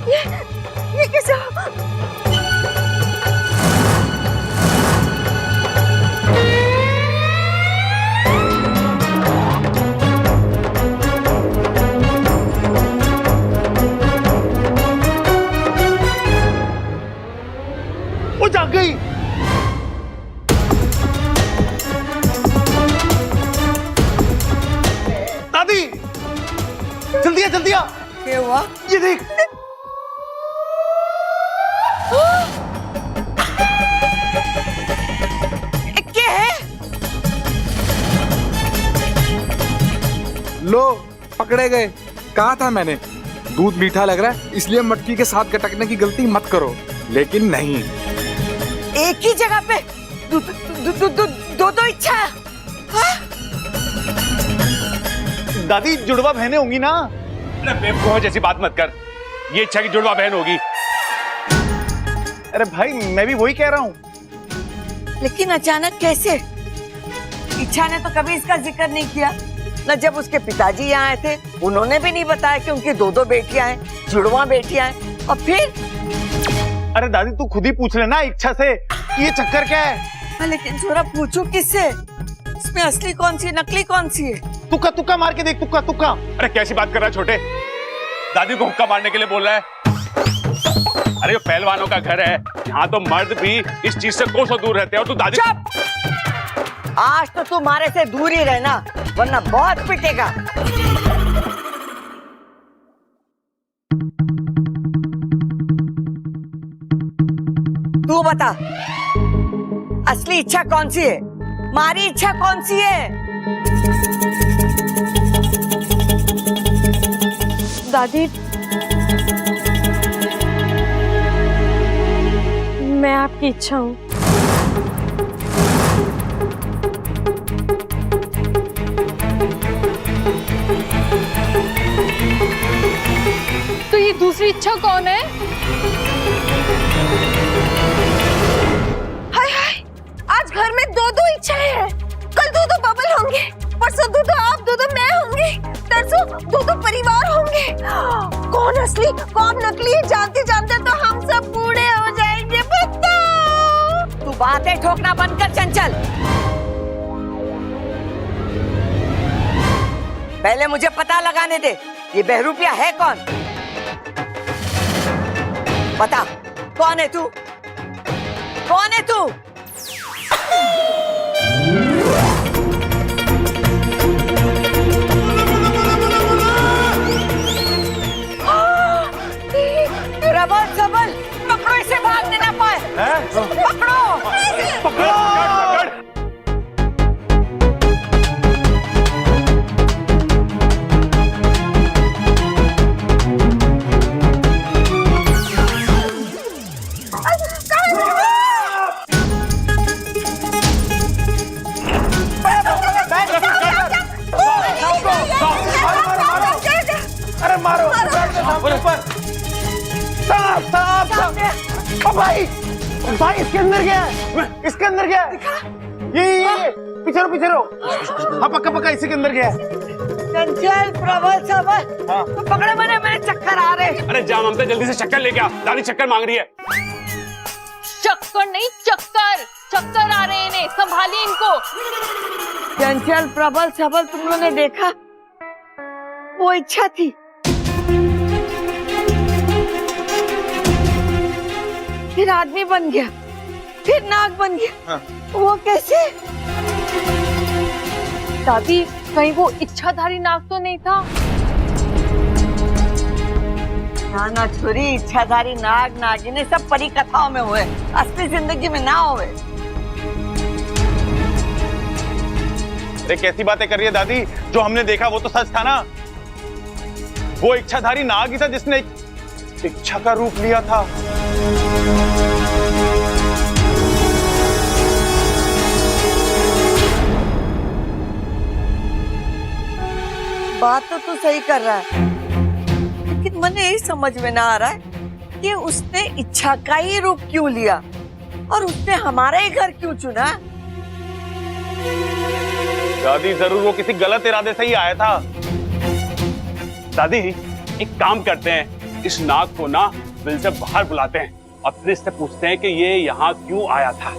ये कैसे हो? वो जाग गई। दादी जल्दी आ, जल्दी आ। क्या हुआ? ये देख। क्या है? लो पकड़े गए। कहा था मैंने, दूध मीठा लग रहा है इसलिए मटकी के साथ गटकने की गलती मत करो। लेकिन नहीं, एक ही जगह पे दो इच्छा। हाँ? दादी जुड़वा बहनें होंगी ना। अरे बेवकूफ जैसी बात मत कर, ये इच्छा की जुड़वा बहन होगी। अरे भाई मैं भी वही कह रहा हूँ। लेकिन अचानक कैसे? इच्छा ने तो कभी इसका जिक्र नहीं किया न। जब उसके पिताजी यहाँ आए थे उन्होंने भी नहीं बताया कि उनकी दो बेटियां हैं, जुड़वा बेटियां हैं। और फिर अरे दादी तू खुद ही पूछ लेना इच्छा से ये चक्कर क्या है। हाँ, लेकिन जरा पूछू किससे? इसमें असली कौन सी नकली कौन सी है? तुक्का तुक्का मार के देख, तुक्का तुक्का। अरे कैसी बात कर रहा है छोटे, दादी को हुक्का मारने के लिए बोल रहा है? अरे ये पहलवानों का घर है, यहाँ तो मर्द भी इस चीज से कोसों दूर रहते हैं और तू दादी। चुप! आज तो तू मारे से दूर ही रहना वरना बहुत पिटेगा। तू बता असली इच्छा कौन सी है? मारी इच्छा कौन सी है? दादी मैं आपकी इच्छा हूँ। तो ये दूसरी इच्छा कौन है? हाय हाय, आज घर में दो इच्छाएं हैं। कल दो बबल होंगे, परसों दो आप, दो मैं होंगी, तरसों दो परिवार होंगे। कौन असली कौन नकली है जानते जानते तो हम सब बूढ़े हो जाएंगे। बताओ। तू बातें ठोकना बंद कर चंचल। पहले मुझे पता लगाने दे, ये बहरूपिया है कौन? बता कौन है तू? कौन है तू? प्रबल सबल पकड़ो इसे, भागने ना पाए। पकड़ो पकड़ो। अरे मारो ऊपर। साफ साफ साफ। भाई भाई इसके अंदर क्या है? इसके अंदर क्या है? ये पीछे रहो। हाँ पक्का पक्का इसी के अंदर क्या है? चंचल प्रबल सबल तो पकड़े मैंने, मेरे चक्कर आ रहे। अरे जा ममता जल्दी से चक्कर लेके आ, दादी चक्कर मांग रही है। चक्कर नहीं चक्कर आ रहे हैं इन्हें, संभालिए इनको। चंचल प्रबल सबल तुम लोगों ने देखा, वो इच्छा थी। फिर आदमी बन गया, फिर नाग बन गया। वो कैसे? दादी कहीं वो इच्छाधारी नाग तो नहीं था? ना छोरी, इच्छाधारी नाग नागिने सब परी कथाओं में हुए, असली जिंदगी में ना हुए। अरे कैसी बातें कर रही है दादी? जो हमने देखा वो तो सच था ना। वो इच्छाधारी नाग ही था जिसने इच्छा का रूप लिया था। बात तो तू सही कर रहा है, लेकिन मुझे यही समझ में ना आ रहा है कि उसने इच्छा का ही रूप क्यों लिया और उसने हमारा ही घर क्यों चुना? दादी जरूर वो किसी गलत इरादे से ही आया था। दादी एक काम करते हैं, इस नाग को ना बिल से बाहर बुलाते हैं और फिर इससे पूछते हैं कि ये यहाँ क्यों आया था।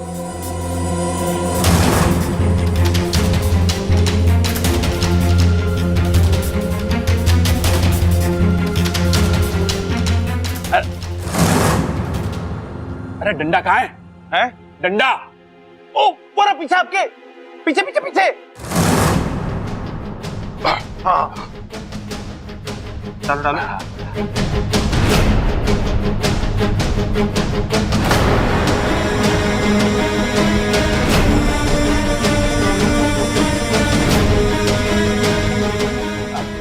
अरे डंडा कहाँ है? हैं? डंडा। ओ पूरा पीछे आपके, पीछे पीछे पीछे। हाँ डालो डालो।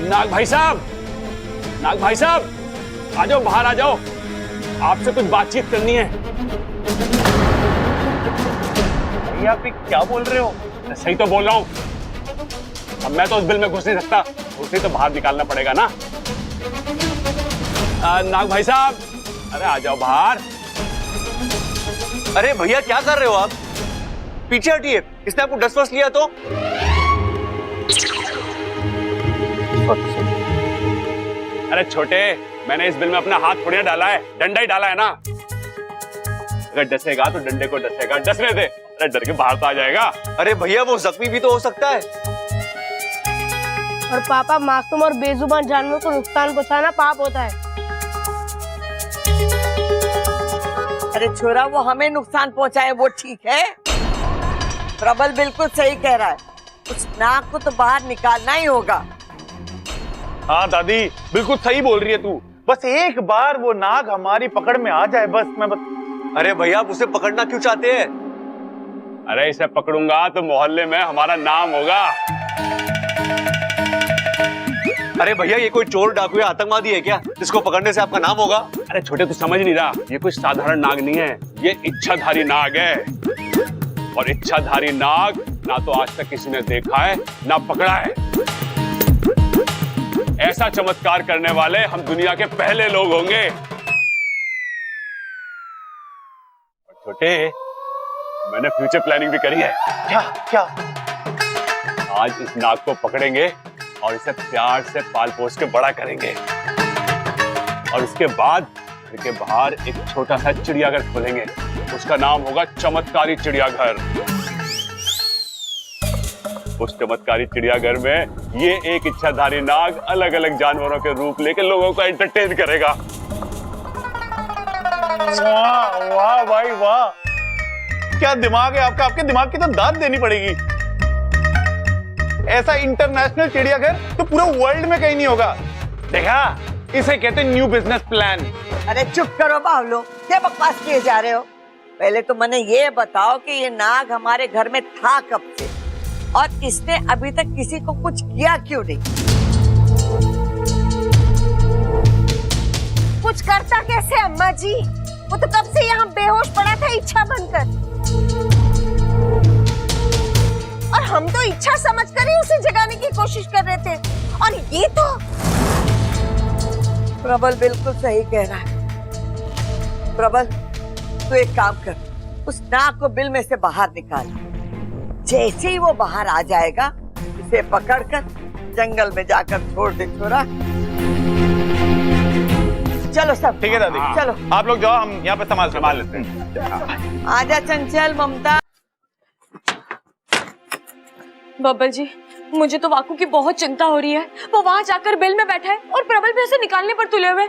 नाग भाई साहब, नाग भाई साहब, आ जाओ, बाहर आ जाओ, आपसे कुछ बातचीत करनी है। भैया आप क्या बोल रहे हो? मैं सही तो बोल रहा हूँ। अब मैं तो उस बिल में घुस नहीं सकता, उसे तो बाहर निकालना पड़ेगा ना। नाग भाई साहब, अरे आ जाओ बाहर। अरे भैया क्या कर रहे हो आप? पीछे हटिए, इसने आपको डस्ट वस्ट लिया तो? अरे छोटे, मैंने इस बिल में अपना हाथ थोड़ी ना डाला है, डंडा ही डाला है ना। अगर डसेगा तो डंडे को डसेगा, डसने दे। अरे डर के बाहर तो आ जाएगा। अरे भैया वो जख्मी भी तो हो सकता है। और पापा, मासूम और बेजुबान जानवरों को नुकसान पहुंचाना पाप होता है। अरे छोरा, वो हमें नुकसान पहुंचाए वो ठीक है। प्रबल बिल्कुल सही कह रहा है, उस नाग को तो बाहर निकालना ही होगा। हाँ दादी बिल्कुल सही बोल रही है तू। बस एक बार वो नाग हमारी पकड़ में आ जाए, बस अरे भैया आप उसे पकड़ना क्यों चाहते हैं? अरे इसे पकड़ूंगा तो मोहल्ले में हमारा नाम होगा। अरे भैया ये कोई चोर डाकू या आतंकवादी है क्या, जिसको पकड़ने से आपका नाम होगा? अरे छोटे, तू समझ नहीं रहा, ये कोई साधारण नाग नहीं है, ये इच्छाधारी नाग है। और इच्छाधारी नाग ना तो आज तक किसी ने देखा है ना पकड़ा है। ऐसा चमत्कार करने वाले हम दुनिया के पहले लोग होंगे। छोटे, मैंने फ्यूचर प्लानिंग भी करी है। क्या क्या? आज इस नाग को पकड़ेंगे और इसे प्यार से पाल पोस के बड़ा करेंगे, और उसके बाद घर के बाहर एक छोटा सा चिड़ियाघर खोलेंगे। उसका नाम होगा चमत्कारी चिड़ियाघर। उस चमत्कारी चिड़ियाघर में ये एक इच्छाधारी नाग अलग अलग जानवरों के रूप लेकर लोगों को एंटरटेन करेगा। वाह वाह भाई वाह, क्या दिमाग है आपका। आपके दिमाग की तो दाद देनी पड़ेगी। ऐसा इंटरनेशनल चिड़ियाघर तो पूरे वर्ल्ड में कहीं नहीं होगा। देखा, इसे कहते हैं न्यू बिजनेस प्लान। अरे चुप करो बावलो, क्या बकवास किए जा रहे हो। पहले तो मैंने ये बताओ कि ये नाग हमारे घर में था कब से, और इसने अभी तक किसी को कुछ किया क्यों नहीं। कुछ करता कैसे अम्मा जी, वो तो कब से यहाँ बेहोश पड़ा था इच्छा बनकर, और हम तो इच्छा समझकर ही उसे जगाने की कोशिश कर रहे थे। और ये तो प्रबल बिल्कुल सही कह रहा है। प्रबल, तू एक काम कर, उस नाग को बिल में से बाहर निकाल। जैसे ही वो बाहर आ जाएगा, उसे पकड़कर जंगल में जाकर छोड़ दे छोरा। चलो सब ठीक है दादी, चलो आप लोग जाओ, हम यहाँ पे संभाल लेते हैं। आजा चंचल, ममता। बब्बल जी, मुझे तो वाकू की बहुत चिंता हो रही है। वो वहाँ जाकर बिल में बैठा है और प्रबल भी उसे निकालने पर तुले हुए।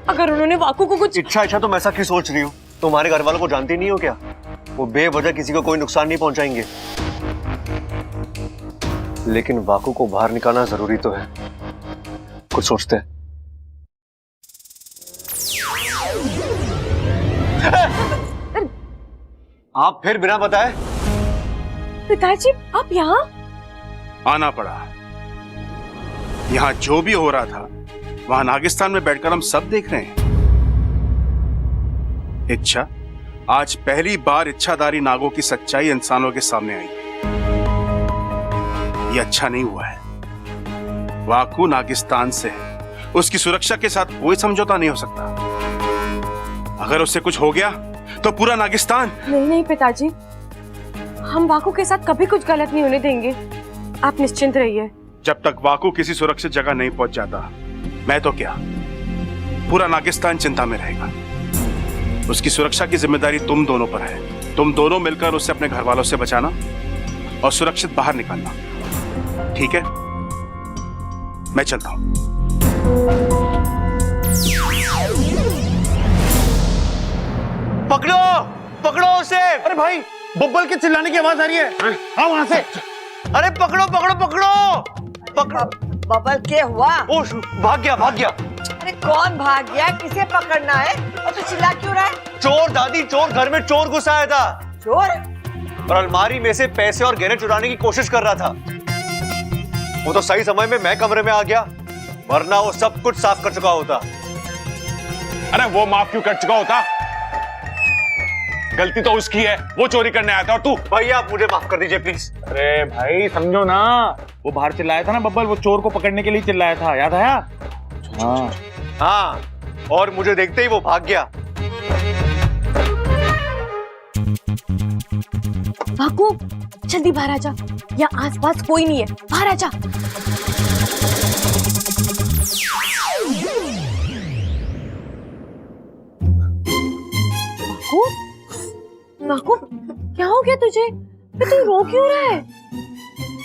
अगर उन्होंने वाकू को कुछ इच्छा तो मैं ऐसा क्यों सोच रही हूँ? तुम्हारे घर वालों को जानती नहीं हो क्या? वो बेवजह किसी को कोई नुकसान नहीं पहुंचाएंगे। लेकिन वाकू को बाहर निकालना जरूरी तो है। कुछ सोचते हैं। आप फिर बिना बताए? पिताजी, आप यहाँ? आना पड़ा। यहाँ जो भी हो रहा था वहां नागिस्तान में बैठकर हम सब देख रहे हैं। इच्छा, आज पहली बार इच्छाधारी नागों की सच्चाई इंसानों के सामने आई है। ये अच्छा नहीं हुआ है। वाकू नागिस्तान से है, उसकी सुरक्षा के साथ कोई समझौता नहीं हो सकता। अगर उससे कुछ हो गया तो पूरा नागिस्तान। नहीं पिताजी, हम वाकू के साथ कभी कुछ गलत नहीं होने देंगे। आप निश्चिंत रहिए। जब तक वाकू किसी सुरक्षित जगह नहीं पहुंच जाता, मैं तो क्या, पूरा नागिस्तान चिंता में रहेगा। उसकी सुरक्षा की जिम्मेदारी तुम दोनों पर है। तुम दोनों मिलकर उसे अपने घर वालों से बचाना और सुरक्षित बाहर निकालना, ठीक है? मैं चलता हूं। पकड़ो पकड़ो उसे। अरे भाई, बब्बल के चिल्लाने की आवाज आ रही है। हाँ, वहां से। अरे पकड़ो पकड़ो पकड़ो पकड़ो। बबल क्या हुआ? ओ, भाग गया भाग गया। अरे कौन भाग गया? किसे पकड़ना है? और तू चिल्ला क्यों रहा है? चोर दादी, चोर। घर में चोर घुस आया था चोर? और अलमारी में से पैसे और गहने चुराने की कोशिश कर रहा था। वो तो सही समय में मैं कमरे में आ गया, वरना वो सब कुछ साफ कर चुका होता। अरे वो माफ क्यों कर चुका होता? गलती तो उसकी है, वो चोरी करने आया था और तू। भैया आप मुझे माफ कर दीजिए प्लीज। अरे भाई समझो ना, वो बाहर चिल्लाया था ना बब्बल, वो चोर को पकड़ने के लिए चिल्लाया था, याद आया? हाँ। हाँ, और मुझे देखते ही वो भाग गया। वाकू, जल्दी बाहर आ जा। यहाँ आसपास कोई नहीं है, बाहर आ जा। वाकू, वाकू, क्या हो गया तुझे? तू रो क्यों रहा है?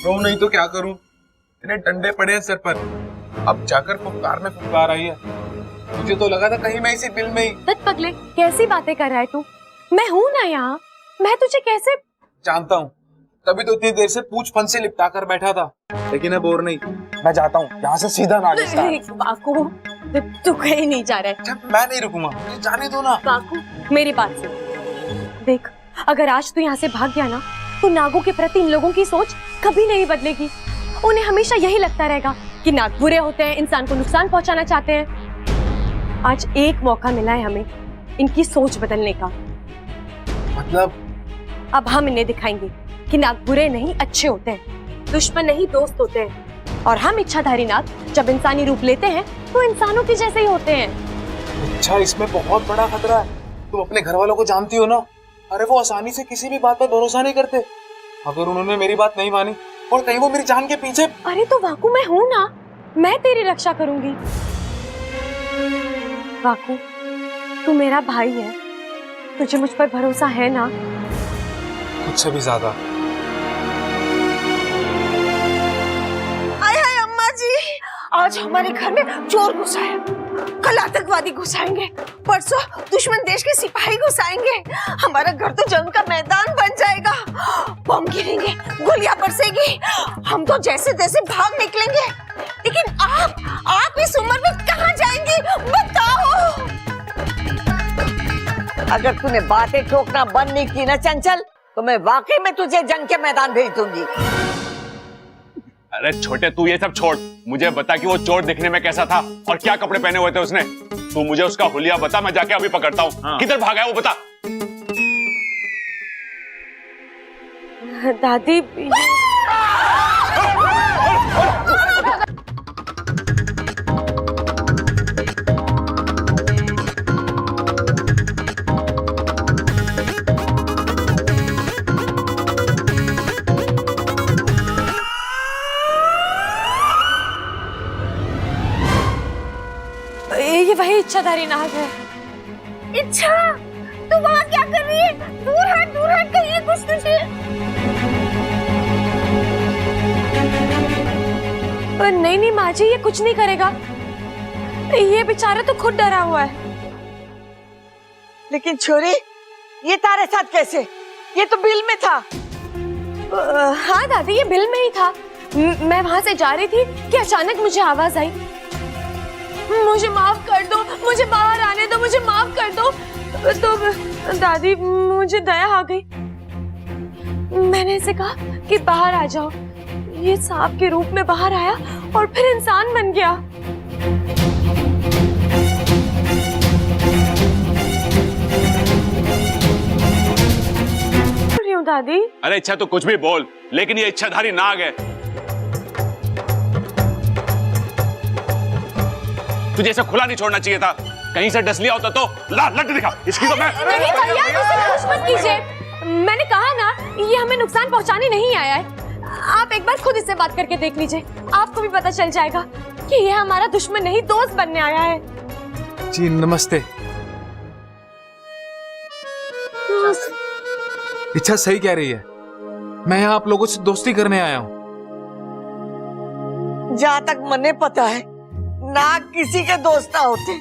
रो नहीं तो क्या करूं? इतने डंडे पड़े हैं सर पर, अब जाकर फुफकार में फुफकार आई है। मुझे तो लगा था कहीं मैं इसी बिल में ही। दत्त पगले, कैसी बातें कर रहा है तू? मैं हूं ना यहाँ, मैं तुझे कैसे? जानता हूँ, तभी तो इतनी देर से पूछ फन से लिपटा कर बैठा था, लेकिन अब और नहीं। मैं जाता हूँ यहाँ से सीधा नागिस्तान। वाकू, तू कहीं नहीं जा रहा है। जब मैं नहीं रुकूंगा, मुझे जाने दो ना। वाकू, मेरी बात सुन। देख, अगर आज तू यहाँ से भाग गया ना, तो नागों के प्रति इन लोगों की सोच कभी नहीं बदलेगी। उन्हें हमेशा यही लगता रहेगा कि नाग बुरे होते हैं, इंसान को नुकसान पहुंचाना चाहते हैं। आज एक मौका मिला है हमें इनकी सोच बदलने का। मतलब? अब हम इन्हें दिखाएंगे कि नाग बुरे नहीं, अच्छे होते हैं, दुश्मन नहीं दोस्त होते हैं। और हम इच्छाधारी नाग जब इंसानी रूप लेते हैं तो इंसानों के जैसे ही होते हैं। अच्छा, इसमें बहुत बड़ा खतरा है। तुम अपने घर वालों को जानती हो ना, अरे वो आसानी से किसी भी बात पर भरोसा नहीं करते। अगर उन्होंने मेरी बात नहीं मानी और कहीं वो मेरी जान के पीछे। अरे तो वाकू, मैं हूं ना, मैं तेरी रक्षा करूंगी। वाकू, तू मेरा भाई है, तुझे मुझ पर भरोसा है ना? मुझसे भी ज्यादा। आय हाय अम्मा जी, आज हमारे घर में चोर घुस आया, कल आतंकवादी घुस आएंगे, परसों दुश्मन देश के सिपाही घुस आएंगे। हमारा घर तो जंग का मैदान बन जाएगा। बम गिरेंगे, गोलियां बरसेगी, हम तो जैसे तैसे भाग निकलेंगे। लेकिन आप इस उम्र में कहाँ जाएंगी बताओ? अगर तूने बातें ठोकना बंद नहीं की ना चंचल, तो मैं वाकई में तुझे जंग के मैदान भेज दूंगी। अरे छोटे, तू ये सब छोड़, मुझे बता कि वो चोर दिखने में कैसा था और क्या कपड़े पहने हुए थे उसने। तू मुझे उसका हुलिया बता, मैं जाके अभी पकड़ता हूँ। हाँ। किधर भागा है वो बता। दादी, ये वही इच्छाधारी नाग है। इच्छा, तू वहाँ क्या कर रही है? दूर हट, कहीं कुछ तुझे। नहीं माँ जी, ये कुछ नहीं करेगा। ये बेचारा तो खुद डरा हुआ है। लेकिन छोरी, ये तारे साथ कैसे? ये तो बिल में था। हाँ दादी, ये बिल में ही था। मैं वहां से जा रही थी कि अचानक मुझे आवाज आई। मुझे माफ कर दो, मुझे बाहर आने दो, मुझे माफ कर दो। तो दादी, मुझे दया आ गई। मैंने इसे कहा कि बाहर आ जाओ। ये सांप के रूप में बाहर आया और फिर इंसान बन गया। क्यों दादी? अरे इच्छा तो कुछ भी बोल, लेकिन ये इच्छाधारी नाग है। तुझे इसे खुला नहीं छोड़ना चाहिए था। कहीं से डस लिया होता तो ला लट दिखा। इसकी तो मैं नहीं भैया, इसे कुछ मत कीजिए। मैंने कहा ना, ये हमें नुकसान पहुंचाने नहीं आया है। आप एक बार खुद इससे बात करके देख लीजिए, आपको भी पता चल जाएगा कि ये हमारा दुश्मन नहीं, दोस्त बनने आया है। जी नमस्ते। इच्छा सही कह रही है, मैं यहाँ आप लोगों से दोस्ती करने आया हूँ। जहाँ तक मने पता है नाग किसी के दोस्त ना होते,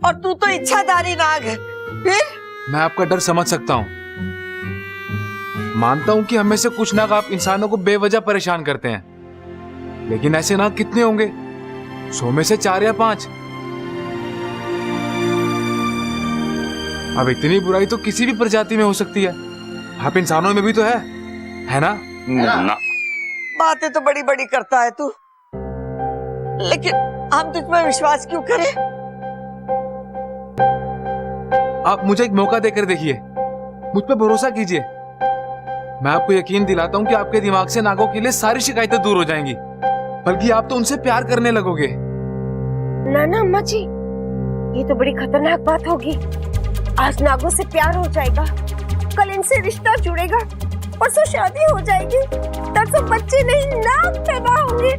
और तू तो इच्छाधारी नाग है। फिर मैं आपका डर समझ सकता हूँ, मानता हूँ कि हमें से कुछ नाग आप इंसानों को बेवजह परेशान करते हैं, लेकिन ऐसे नाग कितने होंगे? 100 में से 4 या 5। अब इतनी बुराई तो किसी भी प्रजाति में हो सकती है, आप इंसानों में भी तो है ना? ना। बातें तो बड़ी बड़ी करता है तू, लेकिन हम तुझ पर विश्वास क्यों करें? आप मुझे एक मौका देकर देखिए, मुझ पर भरोसा कीजिए। मैं आपको यकीन दिलाता हूँ कि आपके दिमाग से नागों के लिए सारी शिकायतें दूर हो जाएंगी, बल्कि आप तो उनसे प्यार करने लगोगे। ना अम्मा जी, ये तो बड़ी खतरनाक बात होगी। आज नागों से प्यार हो जाएगा, कल इनसे रिश्ता जुड़ेगा, परसों शादी हो जाएगी, तरसों बच्चे नहीं नाग पैदा होंगे।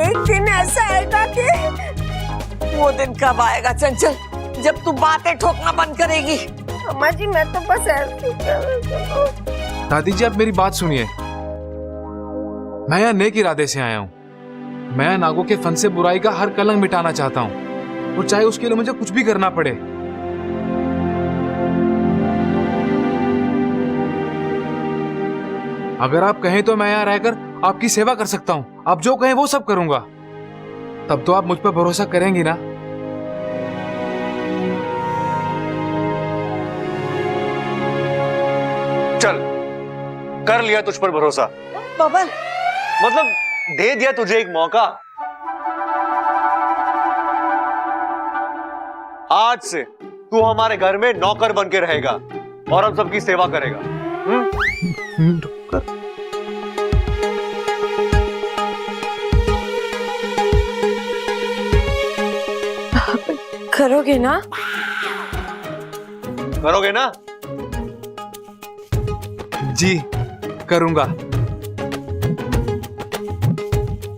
एक दिन ऐसा आएगा कि वो दिन कब आएगा चंचल, जब तू बातें ठोकना बंद करेगी? अम्मा जी मैं तो बस ऐसे दादी जी, आप मेरी बात सुनिए। मैं यहाँ नेक इरादे से आया हूँ। मैं यहाँ नागों के फन से बुराई का हर कलंक मिटाना चाहता हूँ, और चाहे उसके लिए मुझे कुछ भी करना पड़े। अगर आप कहें तो मैं यहाँ रहकर आपकी सेवा कर सकता हूँ। आप जो कहें वो सब करूंगा। तब तो आप मुझ पर भरोसा करेंगी ना? चल, कर लिया तुझ पर भरोसा, बबल, मतलब दे दिया तुझे एक मौका। आज से तू हमारे घर में नौकर बन के रहेगा और हम सबकी सेवा करेगा। करोगे ना? करोगे ना? जी करूंगा।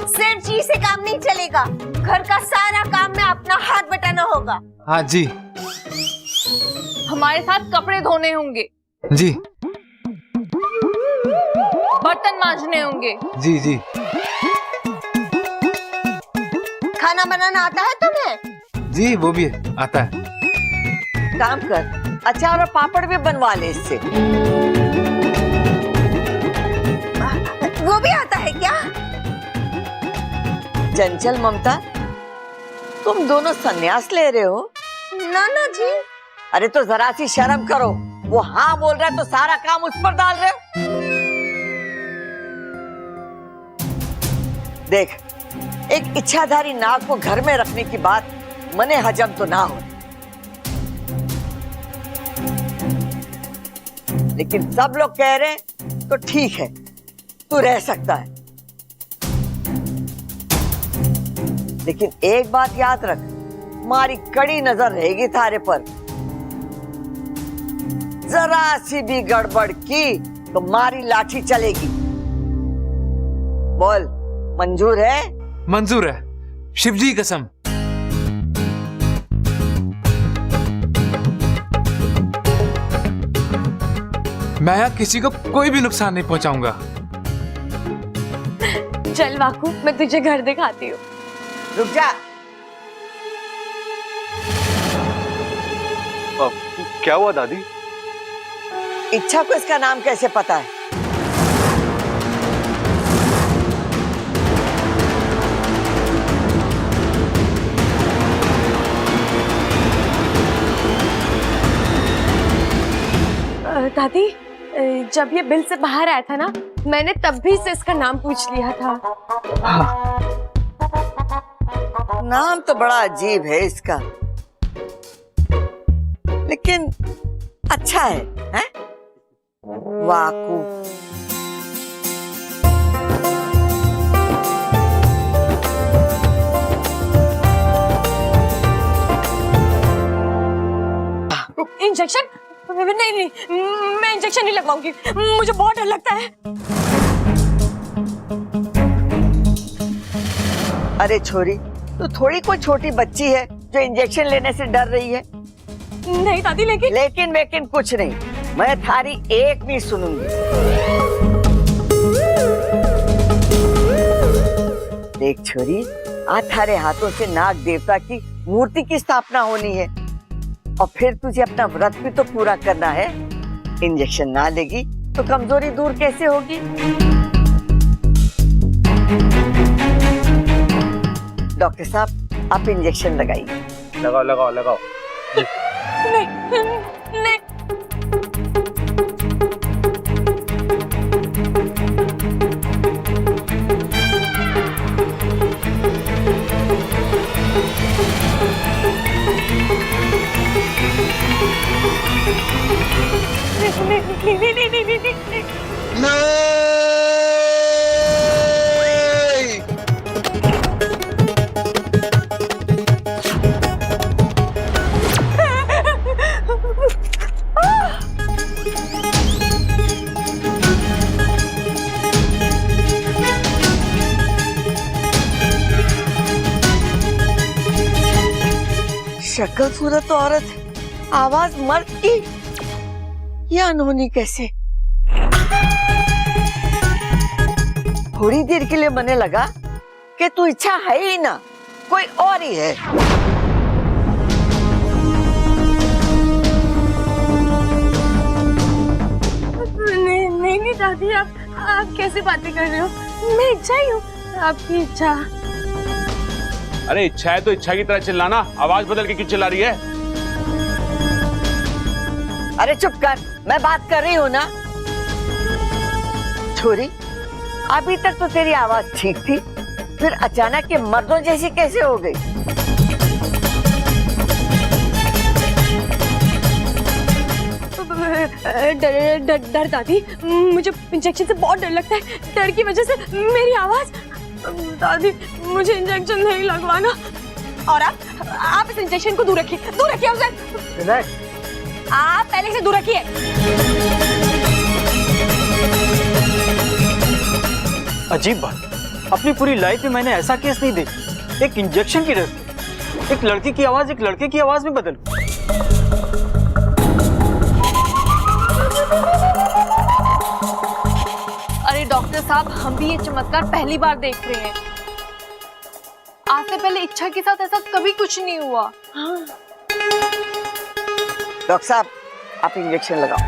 सिर्फ जी से काम नहीं चलेगा, घर का सारा काम में अपना हाथ बटाना होगा। हाँ जी। हमारे साथ कपड़े धोने होंगे, जी बर्तन मांजने होंगे। जी जी। खाना बनाना आता है तुम्हें? जी वो भी आता है। काम कर, अचार और पापड़ भी बनवा ले इससे। वो भी आता है क्या? चंचल ममता, तुम दोनों संन्यास ले रहे हो? नाना जी, अरे तो जरा सी शर्म करो। वो हाँ बोल रहा है तो सारा काम उस पर डाल रहे हो। देख, एक इच्छाधारी नाग को घर में रखने की बात मने हजम तो ना हो, लेकिन सब लोग कह रहे हैं तो ठीक है, तू रह सकता है। लेकिन एक बात याद रख, हमारी कड़ी नजर रहेगी थारे पर। जरा सी भी गड़बड़ की तो मारी लाठी चलेगी। बोल, मंजूर है? मंजूर है, शिवजी कसम। मैं यहाँ किसी को कोई भी नुकसान नहीं पहुंचाऊंगा। चल वाकू, मैं तुझे घर दिखाती हूँ। रुक जा। क्या हुआ दादी? इच्छा को इसका नाम कैसे पता है? दादी, जब ये बिल से बाहर आया था ना, मैंने तब भी से इसका नाम पूछ लिया था। नाम तो बड़ा अजीब है इसका, लेकिन अच्छा है? वाकू। इंजेक्शन? नहीं, मैं इंजेक्शन नहीं लगवाऊंगी, मुझे बहुत डर लगता है। अरे छोरी, तू थोड़ी कोई छोटी बच्ची है जो इंजेक्शन लेने से डर रही है। नहीं दादी, लेकिन वेकिन कुछ नहीं, मैं थारी एक नहीं सुनूंगी। देख छोरी, आज थारे हाथों से नाग देवता की मूर्ति की स्थापना होनी है और फिर तुझे अपना व्रत भी तो पूरा करना है। इंजेक्शन ना लेगी तो कमजोरी दूर कैसे होगी? डॉक्टर साहब, आप इंजेक्शन लगाइए। लगाओ लगाओ लगाओ। नहीं। शक्ल सूरत औरत, आवाज मर्द की, यह अनहोनी कैसे? थोड़ी देर के लिए मने लगा कि तू इच्छा है ही ना, कोई और ही है। नहीं दादी, आप कैसी बातें कर रहे हो? मैं इच्छा ही हूँ, आपकी इच्छा। अरे इच्छा है तो इच्छा की तरह चिल्लाना, आवाज बदल के क्यों चिल्ला रही है? अरे चुप कर, मैं बात कर रही हूँ ना। छोरी, अभी तक तो तेरी आवाज ठीक थी, फिर अचानक ये मर्दों जैसी कैसे हो गई? डर दादी, मुझे इंजेक्शन से बहुत डर लगता है। डर की वजह से मेरी आवाज। दादी, मुझे इंजेक्शन नहीं लगवाना। और आप इस इंजेक्शन को दूर रखिए उसे। आप पहले से दूर रखिए। अजीब बात, अपनी पूरी लाइफ में मैंने ऐसा केस नहीं देखा। एक इंजेक्शन की डर से एक लड़की की आवाज एक लड़के की आवाज में बदल। अरे डॉक्टर साहब, हम भी ये चमत्कार पहली बार देख रहे हैं। आज से पहले इच्छा के साथ ऐसा कभी कुछ नहीं हुआ। डॉक्टर साहब, आप इंजेक्शन लगाओ।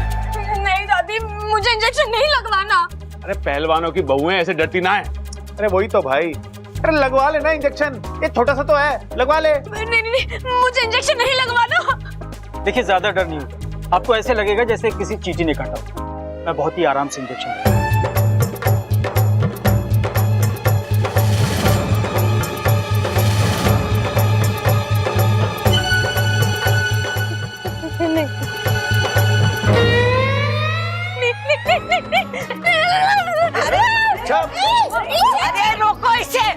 नहीं दादी, मुझे इंजेक्शन नहीं लगवाना। अरे पहलवानों की बहुएं ऐसे डरती ना है। अरे वही तो भाई, अरे लगवा लेना इंजेक्शन, ये छोटा सा तो है, लगवा ले। नहीं, मुझे इंजेक्शन नहीं लगवाना। देखिए, ज्यादा डर नहीं होता, आपको ऐसे लगेगा जैसे किसी चींटी ने काटा। मैं बहुत ही आराम से इंजेक्शन। अरे रोको इसे।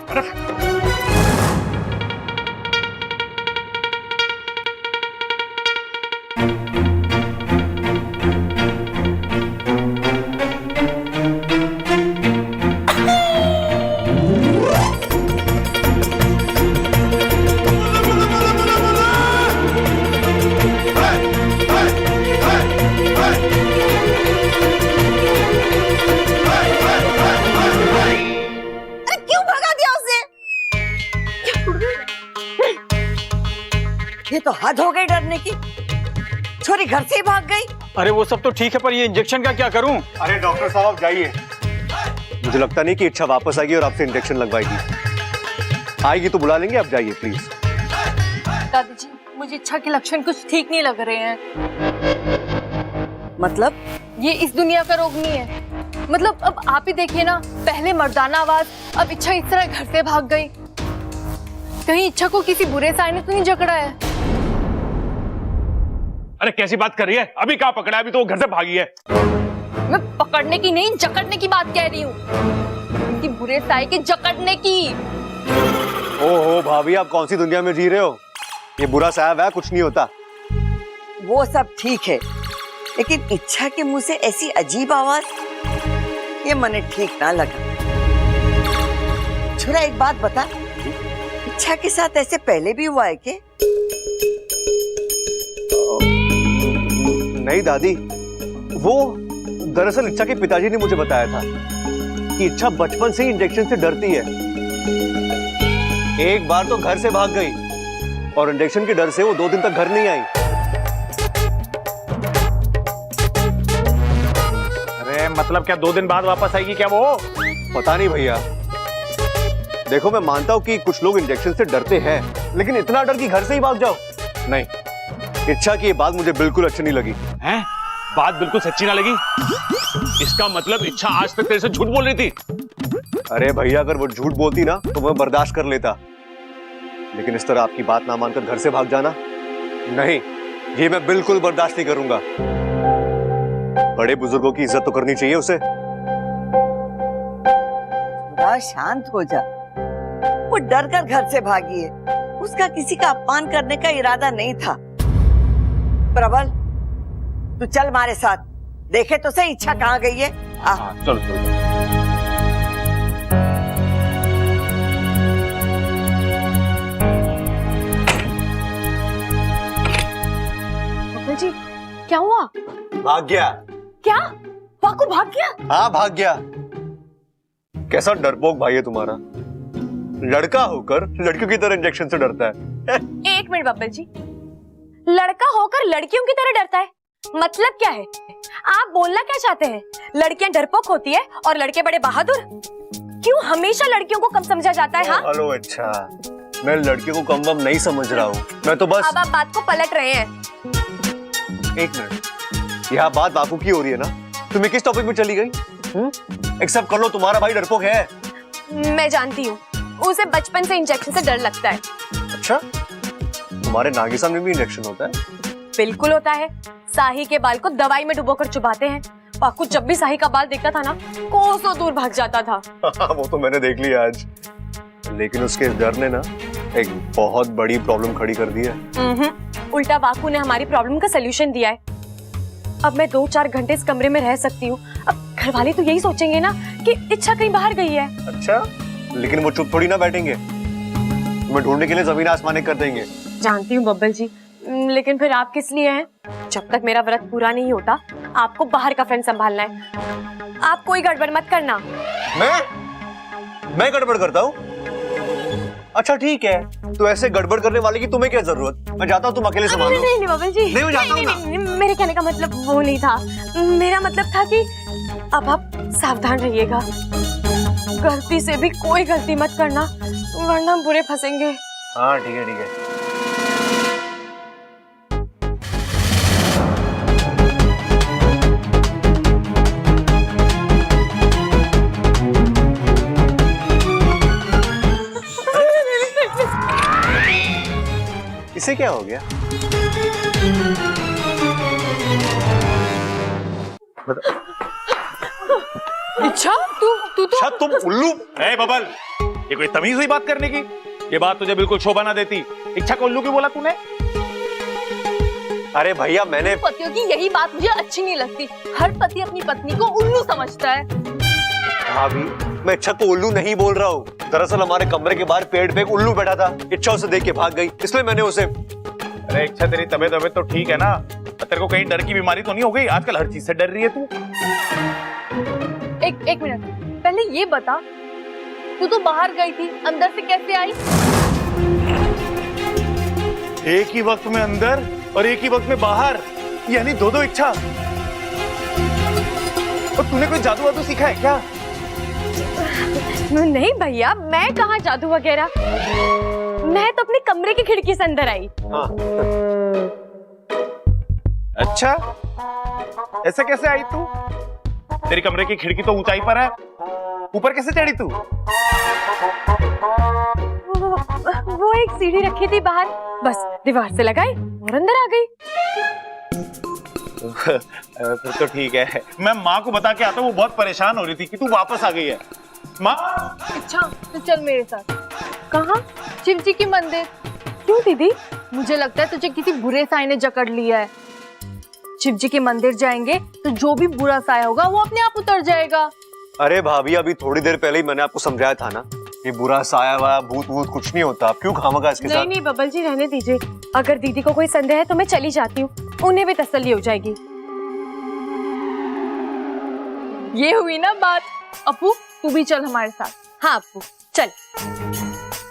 ये तो हद हो गई डरने की। छोरी घर से ही भाग गई। अरे वो सब तो ठीक है, पर ये इंजेक्शन का क्या करूं? अरे डॉक्टर साहब, आप जाइए। मुझे लगता नहीं कि इच्छा वापस आएगी और आपसे इंजेक्शन लगवाएगी। आएगी तो बुला लेंगे, आप जाइए प्लीज। दादी जी, मुझे इच्छा के लक्षण कुछ ठीक नहीं लग रहे हैं। मतलब? ये इस दुनिया का रोग नहीं है। मतलब अब आप ही देखिए ना, पहले मर्दाना आवाज, अब इच्छा इस तरह घर से भाग गई। कहीं इच्छा को किसी बुरे साय ने तो नहीं जकड़ा है? अरे कैसी बात कर रही है? अभी कहाँ पकड़ा है? अभी तो वो घर से भागी है। मैं पकड़ने की नहीं, जकड़ने की बात कह रही हूँ। उनकी बुरे साय के जकड़ने की। ओहो भाभी, आप कौन सी दुनिया में जी रहे हो? ये बुरा साहब है, कुछ नहीं होता। वो सब ठीक है, लेकिन इच्छा के मुंह से ऐसी अजीब आवाज, ये मने ठीक ना लगा। छोरा एक बात बता, इच्छा के साथ ऐसे पहले भी हुआ है क्या? नहीं दादी, वो दरअसल इच्छा के पिताजी ने मुझे बताया था कि इच्छा बचपन से ही इंजेक्शन से डरती है। एक बार तो घर से भाग गई और इंजेक्शन के डर से वो 2 दिन तक घर नहीं आई। अरे मतलब क्या 2 दिन बाद वापस आएगी क्या वो? पता नहीं भैया। देखो मैं मानता हूँ कि कुछ लोग इंजेक्शन से डरते हैं, लेकिन इतना डर कि घर से ही भाग जाओ, नहीं। इच्छा की ये बात मुझे बिल्कुल अच्छी नहीं लगी। हैं? बात बिल्कुल सच्ची ना लगी? इसका मतलब इच्छा आज तक तेरे से झूठ बोल रही थी? अरे भैया, अगर वो झूठ बोलती ना तो मैं बर्दाश्त कर लेता, लेकिन इस तरह आपकी बात ना मानकर घर से भाग जाना, नहीं, ये मैं बिल्कुल बर्दाश्त नहीं करूंगा। बड़े बुजुर्गों की इज्जत तो करनी चाहिए उसे। थोड़ा शांत हो जा। वो डर कर घर से भागी है, उसका किसी का अपमान करने का इरादा नहीं था। प्रबल, तू चल हमारे साथ, देखे तो सही इच्छा कहाँ गई है। हाँ, चलो चलो। बब्बल जी, क्या हुआ? भाग गया। क्या? वाकू भाग गया? हाँ भाग गया। कैसा डरपोक भाई है तुम्हारा, लड़का होकर लड़कियों की तरह इंजेक्शन से डरता है। एक मिनट बब्बल जी, लड़का होकर लड़कियों की तरह डरता है, मतलब क्या है? आप बोलना क्या चाहते हैं? लड़कियां डरपोक होती है और लड़के बड़े बहादुर? क्यों हमेशा लड़कियों को कम समझा जाता है? हाँ, हेलो, अच्छा मैं लड़कियों को कम वम नहीं समझ रहा हूँ, मैं तो बस। अब आप बात को पलट रहे हैं। एक मिनट, यह बात बापू की हो रही है ना? तुम्हें किस टॉपिक में चली गई? एक्सेप्ट कर लो, तुम्हारा भाई डरपोक है। मैं जानती हूँ, उसे बचपन से इंजेक्शन से डर लगता है। अच्छा, तुम्हारे नागिसा में भी इंजेक्शन होता है? बिल्कुल होता है। साही के बाल को दवाई में डुबोकर चुबाते हैं। पाकू जब भी साही का बाल देखता था ना, कोसों दूर भाग जाता था। वो तो मैंने देख लिया आज, लेकिन उसके डर ने ना एक बहुत बड़ी प्रॉब्लम खड़ी कर दी है। उल्टा वाकू ने हमारी प्रॉब्लम का सलूशन दिया है। अब मैं 2-4 घंटे इस कमरे में रह सकती हूँ। अब घर वाले तो यही सोचेंगे ना कि इच्छा कहीं बाहर गई है। अच्छा, लेकिन वो चुप थोड़ी ना बैठेंगे, तुम्हें ढूंढने के लिए जमीन आसमान एक कर देंगे। जानती हूँ बब्बल जी, लेकिन फिर आप किस लिए हैं? जब तक मेरा व्रत पूरा नहीं होता, आपको बाहर का फ्रेंड संभालना है। आप कोई गड़बड़ मत करना। मैं गड़बड़ करता हूँ? अच्छा ठीक है, तो ऐसे गड़बड़ करने वाले की तुम्हें क्या जरूरत? मैं जाता हूँ, तुम अकेले संभालो। नहीं बब्बल जी, नहीं, मैं जाता हूँ ना। नहीं, मेरे कहने का मतलब वो नहीं था। मेरा मतलब था कि अब आप सावधान रहिएगा, गलती से भी कोई गलती मत करना, वरना हम बुरे फंसेंगे। हाँ ठीक है, ठीक है। इसे क्या हो गया? अच्छा, तू अच्छा, तुम उल्लू है बबल, ये कोई तमीज हुई बात करने की? ये बात तुझे बिल्कुल शोभा ना देती। इच्छा को उल्लू क्यों बोला तूने? अरे भैया, मैंने पतियों की यही बात मुझे अच्छी नहीं लगती। हर पति अपनी पत्नी को उल्लू समझता है। भाभी, मैं इच्छा को उल्लू नहीं बोल रहा हूँ। दरअसल हमारे कमरे के बाहर पेड़ पे एक उल्लू बैठा था, इच्छा उसे देख के भाग गई, इसलिए मैंने उसे। अरे इच्छा, तेरी तबीयत तो ठीक है ना? तेरे को कहीं डर की बीमारी तो नहीं हो गई? आजकल हर चीज से डर रही है तू। एक मिनट, पहले ये बता, तू तो बाहर गई थी, अंदर से कैसे आई? एक ही वक्त में अंदर और एक ही वक्त में बाहर, यानी दो इच्छा। और तूने कोई जादू वादू सीखा है क्या? नहीं भैया, मैं कहाँ जादू वगैरह, मैं तो अपने कमरे की खिड़की से अंदर आई। हाँ। अच्छा, ऐसे कैसे आई तू? तेरी कमरे की खिड़की तो ऊंचाई पर है, ऊपर कैसे चढ़ी तू? वो एक सीढ़ी रखी थी बाहर, बस दीवार से लगाई और अंदर आ गई। फिर तो ठीक है, मैं माँ को बता के आता हूँ, वो बहुत परेशान हो रही थी कि तू वापस आ गई है। माँ, अच्छा तो चल मेरे साथ। कहाँ? शिव जी के मंदिर। क्यों दीदी? मुझे लगता है तुझे किसी बुरे साए ने जकड़ लिया है। शिव जी के मंदिर जाएंगे तो जो भी बुरा साया होगा वो अपने आप उतर जाएगा। अरे भाभी, अभी थोड़ी देर पहले ही मैंने आपको समझाया था ना ये बुरा साया वाया भूत वूत कुछ नहीं होता, आप क्यों खामखा इसके नहीं साथ? नहीं बबल जी, रहने दीजिए। अगर दीदी को कोई संदेह है तो मैं चली जाती हूँ, उन्हें भी तसल्ली हो जाएगी। ये हुई ना बात। अपू तू भी चल हमारे साथ। हाँ अपू चल।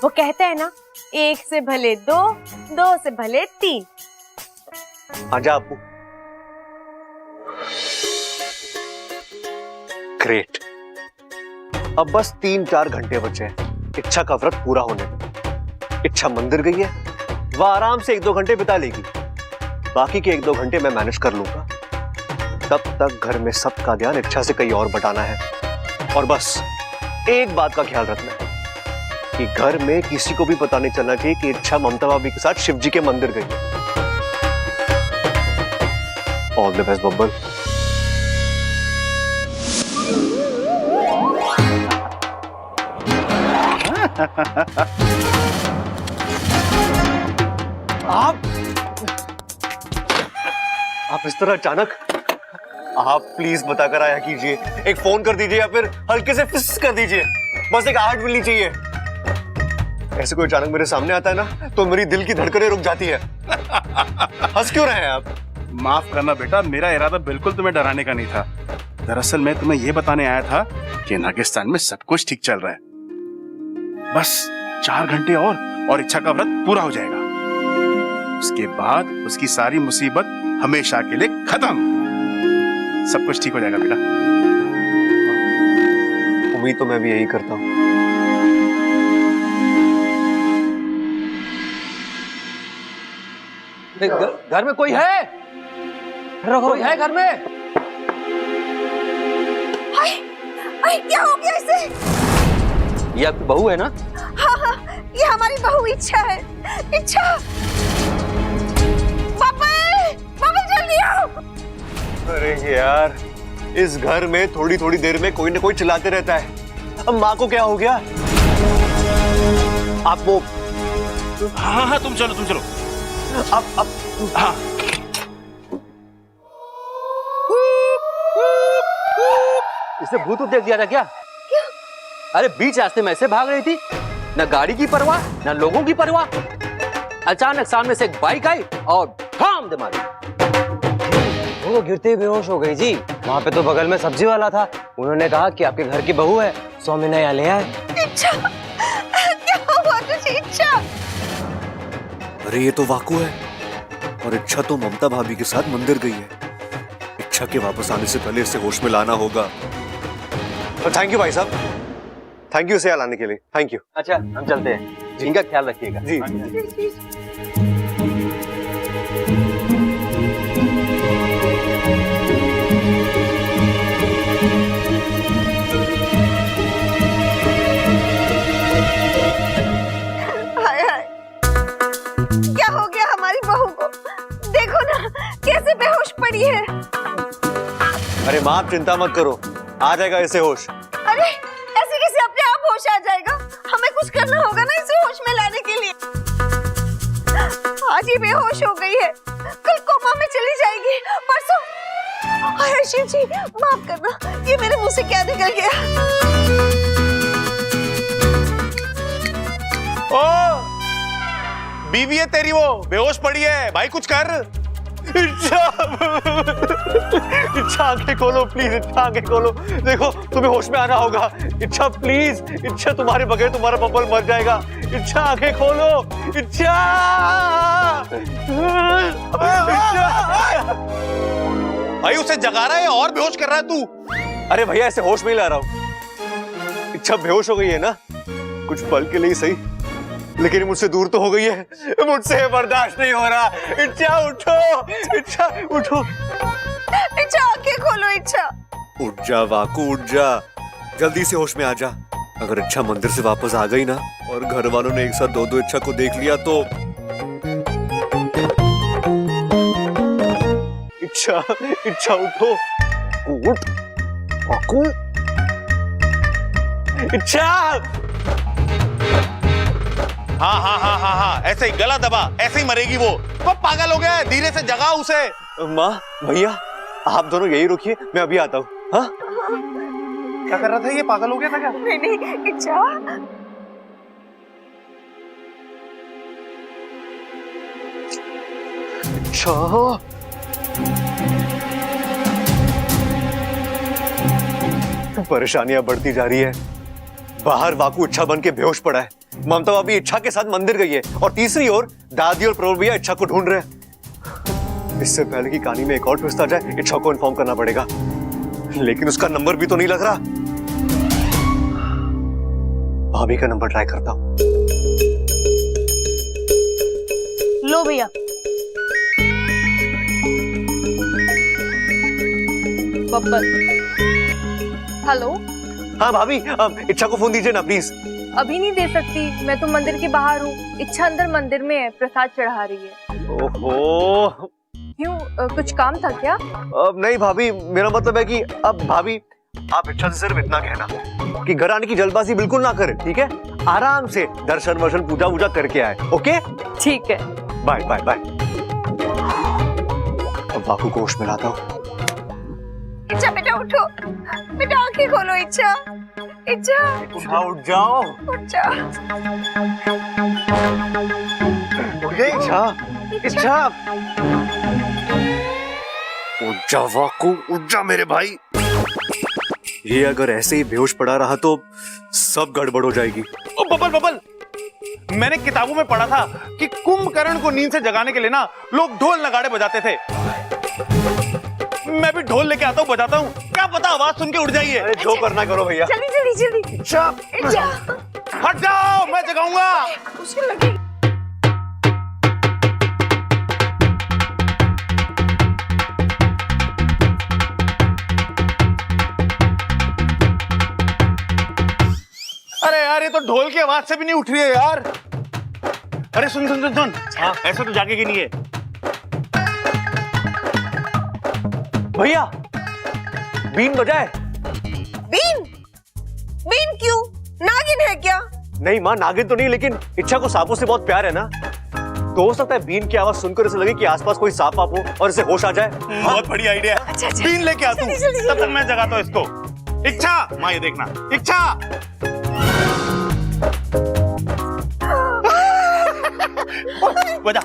वो कहते हैं ना, एक से भले दो, दो से भले तीन। आजा आपू। ग्रेट। अब बस 3-4 घंटे बचे हैं इच्छा का व्रत पूरा होने में। इच्छा मंदिर गई है, वह आराम से 1-2 घंटे बिता लेगी। बाकी के 1-2 घंटे मैं मैनेज कर लूंगा। तब तक घर में सबका ध्यान इच्छा से कहीं और बटाना है। और बस एक बात का ख्याल रखना है कि घर में किसी को भी पता नहीं चलना चाहिए कि इच्छा ममता भाभी के साथ शिव जी के मंदिर गई है। All the best Babbal. आप इस तरह अचानक, आप प्लीज बताकर आया कीजिए। एक फोन कर दीजिए या फिर हल्के से फिस कर दीजिए, बस एक आहट मिलनी चाहिए। ऐसे कोई अचानक मेरे सामने आता है ना तो मेरी दिल की धड़कनें रुक जाती है। हंस क्यों रहे हैं आप? माफ करना बेटा, मेरा इरादा बिल्कुल तुम्हें डराने का नहीं था। दरअसल मैं तुम्हें यह बताने आया था कि नागिस्तान में सब कुछ ठीक चल रहा है। बस 4 घंटे और इच्छा का व्रत पूरा हो जाएगा। उसके बाद उसकी सारी मुसीबत हमेशा के लिए खत्म। सब कुछ ठीक हो जाएगा बेटा। उम्मीद तो मैं भी यही करता हूँ। घर में कोई है? कोई है घर में? अरे क्या हो गया इसे? ये आपकी बहू है ना? हाँ हाँ, ये हमारी बहू इच्छा है। इच्छा, बबल जल्दी आओ। अरे यार, इस घर में थोड़ी थोड़ी देर में कोई ना कोई चिल्लाते रहता है। अब माँ को क्या हो गया? आप वो, हाँ तुम चलो। अब हाँ। इसे भूत देख दिया था क्या? अरे बीच रास्ते में ऐसे भाग रही थी, न गाड़ी की परवाह न लोगों की परवाह। अचानक सामने से एक बाइक आई और थाम दे मारी। वो गिरते ही बेहोश हो गई जी। वहाँ पे तो बगल में सब्जी वाला था, उन्होंने कहा कि आपके घर की बहू है, 100 महीने यहाँ ले आए। इच्छा, क्या हुआ तुझे इच्छा? अरे ये तो वाकू है, और इच्छा तो ममता भाभी के साथ मंदिर गई है। इच्छा के वापस आने से पहले इसे होश में लाना होगा। थैंक यू भाई साहब, थैंक यू इसे यहाँ लाने के लिए। Thank you. अच्छा हम चलते हैं, इनका ख्याल रखिएगा। जी। हाय हाय, क्या हो गया हमारी बहू को? देखो ना कैसे बेहोश पड़ी है। अरे माँ आप चिंता मत करो, आ जाएगा इसे होश। अरे ऐसे कैसे अपने आप होश आ जाएगा? हमें कुछ करना होगा ना इसे होश में लाने के लिए। आज ये बेहोश हो गई है, कल कोमा में चली जाएगी, परसों। अरे शिव जी माफ करना, ये मेरे मुंह से क्या निकल गया? ओ बीवी है तेरी, वो बेहोश पड़ी है, भाई कुछ कर। इच्छा आंखें खोलो प्लीज, इच्छा आंखें खोलो। देखो तुम्हें होश में आना होगा। इच्छा प्लीज, इच्छा तुम्हारे बगैर तुम्हारा बब्बल मर जाएगा। इच्छा आंखें खोलो, इच्छा। भाई उसे जगा रहा है और बेहोश कर रहा है तू। अरे भैया ऐसे होश में ही ला रहा हूँ। इच्छा बेहोश हो गई है ना, कुछ पल के लिए सही, लेकिन मुझसे दूर तो हो गई है। मुझसे बर्दाश्त नहीं हो रहा। इच्छा उठो, इच्छा उठो। इच्छा आंखें खोलो। इच्छा उठ जा वाकू, उठ जा, जल्दी से होश में आ जा। अगर इच्छा मंदिर से वापस आ गई ना और घर वालों ने एक साथ 2-2 इच्छा को देख लिया तो इच्छा उठो, उठ वाकू। इच्छा, हाँ, ऐसे ही गला दबा, ऐसे ही मरेगी वो पागल हो गया है। धीरे से जगा उसे। माँ भैया आप दोनों यही रुकिए, मैं अभी आता हूँ। हाँ क्या कर रहा था ये? पागल हो गया था क्या? नहीं इच्छा, अच्छा, परेशानियां बढ़ती जा रही है। बाहर वाकू इच्छा बन के बेहोश पड़ा है, ममता भाभी इच्छा के साथ मंदिर गई है, और तीसरी ओर दादी और प्रभु भैया इच्छा को ढूंढ रहे हैं। इससे पहले की कहानी में एक और ट्विस्ट आ जाए, इच्छा को इन्फॉर्म करना पड़ेगा, लेकिन उसका नंबर भी तो नहीं लग रहा। भाभी का नंबर ट्राई करता हूं। लो भैया। बब्बल। हेलो। हाँ भाभी, इच्छा को फोन दीजिए ना प्लीज। अभी नहीं दे सकती, मैं तो मंदिर के बाहर हूँ। इच्छा अंदर मंदिर में है, प्रसाद चढ़ा रही है। ओहो, क्यों, कुछ काम था क्या? नहीं भाभी, मेरा मतलब है कि अब भाभी आप इच्छा से सिर्फ इतना कहना कि घर आने की जल्दबाजी बिल्कुल ना करें, ठीक है? आराम से दर्शन वर्शन पूजा वूजा करके आए, ओके? ठीक है। Bye bye bye. अब वाकू को होश में लाता हूँ। इच्छा बेटा उठो, बेटा आंखें खोलो। इच्छा, इच्छा उठ जाओ। उठ जा। उठ गई इच्छा, इच्छा। उठ जा वाकू, उठ जा मेरे भाई। ये अगर ऐसे ही बेहोश पड़ा रहा तो सब गड़बड़ हो जाएगी। ओ बबल बबल, मैंने किताबों में पढ़ा था कि कुंभकर्ण को नींद से जगाने के लिए ना लोग ढोल नगाड़े बजाते थे। मैं भी ढोल लेके आता हूँ, बजाता हूँ, क्या पता आवाज सुन के उड़ जाइए। अरे जो करना करो भैया। जल्दी जल्दी जल्दी। इच्छा, हट जाओ, मैं जगाऊंगा। मुश्किल लगी। अरे यार, ये तो ढोल की आवाज से भी नहीं उठ रही है यार। अरे सुन सुन सुन सुन, ऐसा तो जागेगी नहीं है। भैया बीन बजाए। बीन? बीन क्यों? नागिन है क्या? नहीं माँ, नागिन तो नहीं, लेकिन इच्छा को सांपों से बहुत प्यार है ना, तो हो सकता है बीन की आवाज सुनकर इसे लगे कि आसपास कोई सांप आप हो और इसे होश आ जाए। बहुत बढ़िया आइडिया है। अच्छा, अच्छा। बीन लेके आ तू, जल्दी, जल्दी, तब तक मैं जगाता हूँ इसको। इच्छा, माँ ये देखना, इच्छा। बजा।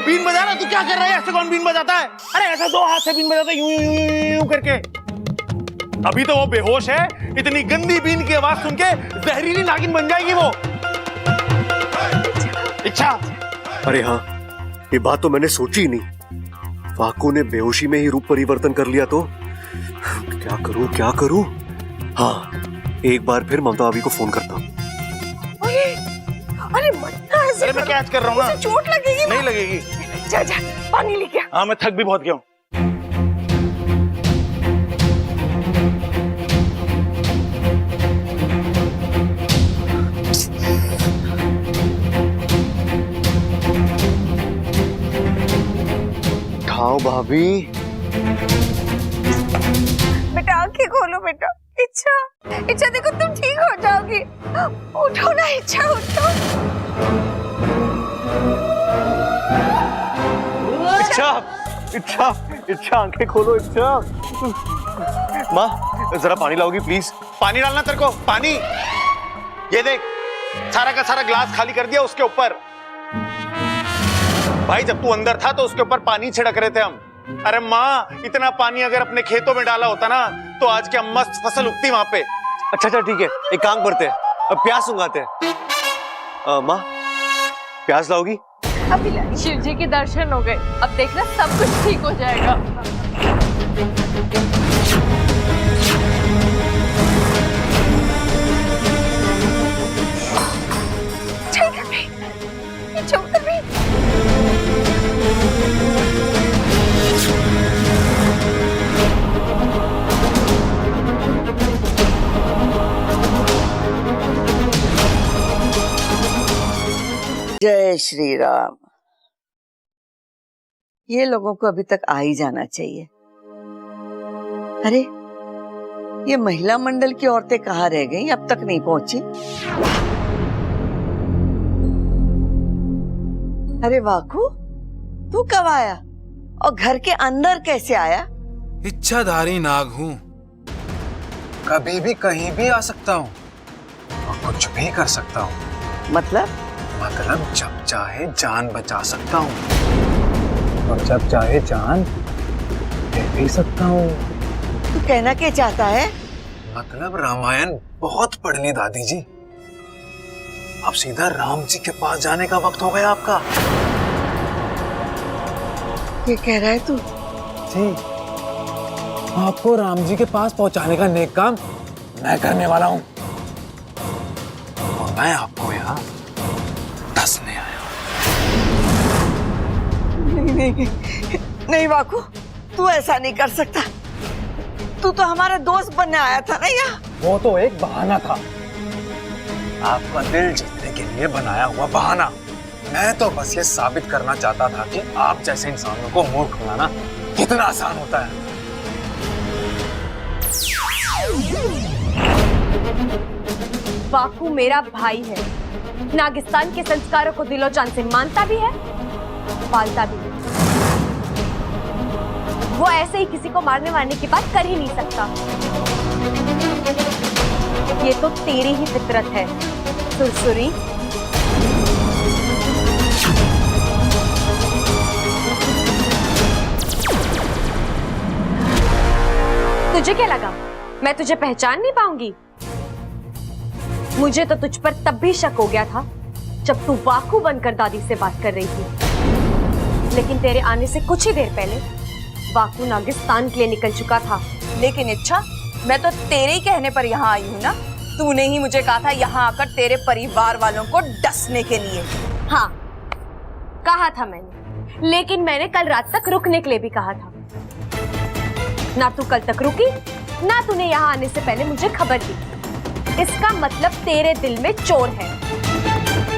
बीन बजा रहा, तू क्या कर रहा है? ऐसे कौन बीन बजाता है? अरे ऐसा दो हाथ से बीन बजाता है, यूं यूं यूं यूं करके। अभी तो वो बेहोश है, इतनी गंदी बीन की आवाज सुन के जहरीली नागिन बन जाएगी वो। इच्छा। अरे हाँ, ये बात तो मैंने सोची ही नहीं। वाकू ने बेहोशी में ही रूप परिवर्तन कर लिया तो क्या करूं क्या करूं? हाँ, एक बार फिर ममता भाभी को फोन करता हूँ। अरे मत ना ऐसे अरे मैं कैच कर रहा हूँ ना। चोट लगेगी। नहीं लगेगी। जा जा, पानी लेके आ। हाँ, मैं थक भी बहुत गया हूँ। खाओ भाभी। बेटा आंखें खोलो बेटा। इच्छा, इच्छा देखो तुम ठीक हो जाओगी। उठो ना इच्छा, उठो। इच्छा, इच्छा, इच्छा आंखें खोलो इच्छा। माँ जरा पानी लाओगी प्लीज? पानी डालना तेरे को? पानी ये देख, सारा का सारा ग्लास खाली कर दिया उसके ऊपर। भाई जब तू अंदर था तो उसके ऊपर पानी छिड़क रहे थे हम। अरे माँ, इतना पानी अगर अपने खेतों में डाला होता ना तो आज क्या मस्त फसल उगती वहां पे। अच्छा अच्छा ठीक है, एक काम करते हैं, अब प्याज उगाते हैं। माँ प्याज लाओगी? अभी ला। शिव जी के दर्शन हो गए, अब देखना सब कुछ ठीक हो जाएगा। जय श्री राम। ये लोगों को अभी तक आ ही जाना चाहिए। अरे ये महिला मंडल की औरतें कहाँ रह गई, अब तक नहीं पहुंची? अरे वाकू, तू कब आया और घर के अंदर कैसे आया? इच्छाधारी नाग हूँ, कभी भी कहीं भी आ सकता हूँ और कुछ भी कर सकता हूँ। मतलब जब चाहे जान बचा सकता हूँ और जब चाहे जान दे भी सकता हूँ। तू कहना क्या चाहता है? मतलब रामायण बहुत पढ़ ली दादी जी, अब सीधा राम जी के पास जाने का वक्त हो गया आपका। ये कह रहा है तू? जी, आपको राम जी के पास पहुंचाने का नेक काम मैं करने वाला हूं और मैं आपको यहाँ डसने आया हूं। नहीं वाकू, तू ऐसा नहीं कर सकता। तू तो हमारा दोस्त बनने आया था ना यहाँ। वो तो एक बहाना था, आपका दिल जीतने के लिए बनाया हुआ बहाना। मैं तो बस ये साबित करना चाहता था कि आप जैसे इंसानों को मूर्ख बनाना कितना आसान होता है। वाकू मेरा भाई है, नागिस्तान के संस्कारों को दिलो जान से मानता भी है, पालता भी है। वो ऐसे ही किसी को मारने वारने की बात कर ही नहीं सकता। ये तो तेरी ही फितरत है सुरसुरी। तुझे क्या लगा मैं तुझे पहचान नहीं पाऊंगी? मुझे तो तुझ पर तब भी शक हो गया था जब तू वाकू बनकर दादी से बात कर रही थी, लेकिन तेरे आने से कुछ ही देर पहले वाकू नागिस्तान के लिए निकल चुका था। लेकिन इच्छा, मैं तो तेरे ही कहने पर यहाँ आई हूँ ना। तूने ही मुझे कहा था यहाँ आकर तेरे परिवार वालों को डसने के लिए। हाँ, कहा था मैंने, लेकिन मैंने कल रात तक रुकने के लिए भी कहा था। ना तू कल तक रुकी, ना तूने यहाँ आने से पहले मुझे खबर दी। इसका मतलब तेरे दिल में चोर है।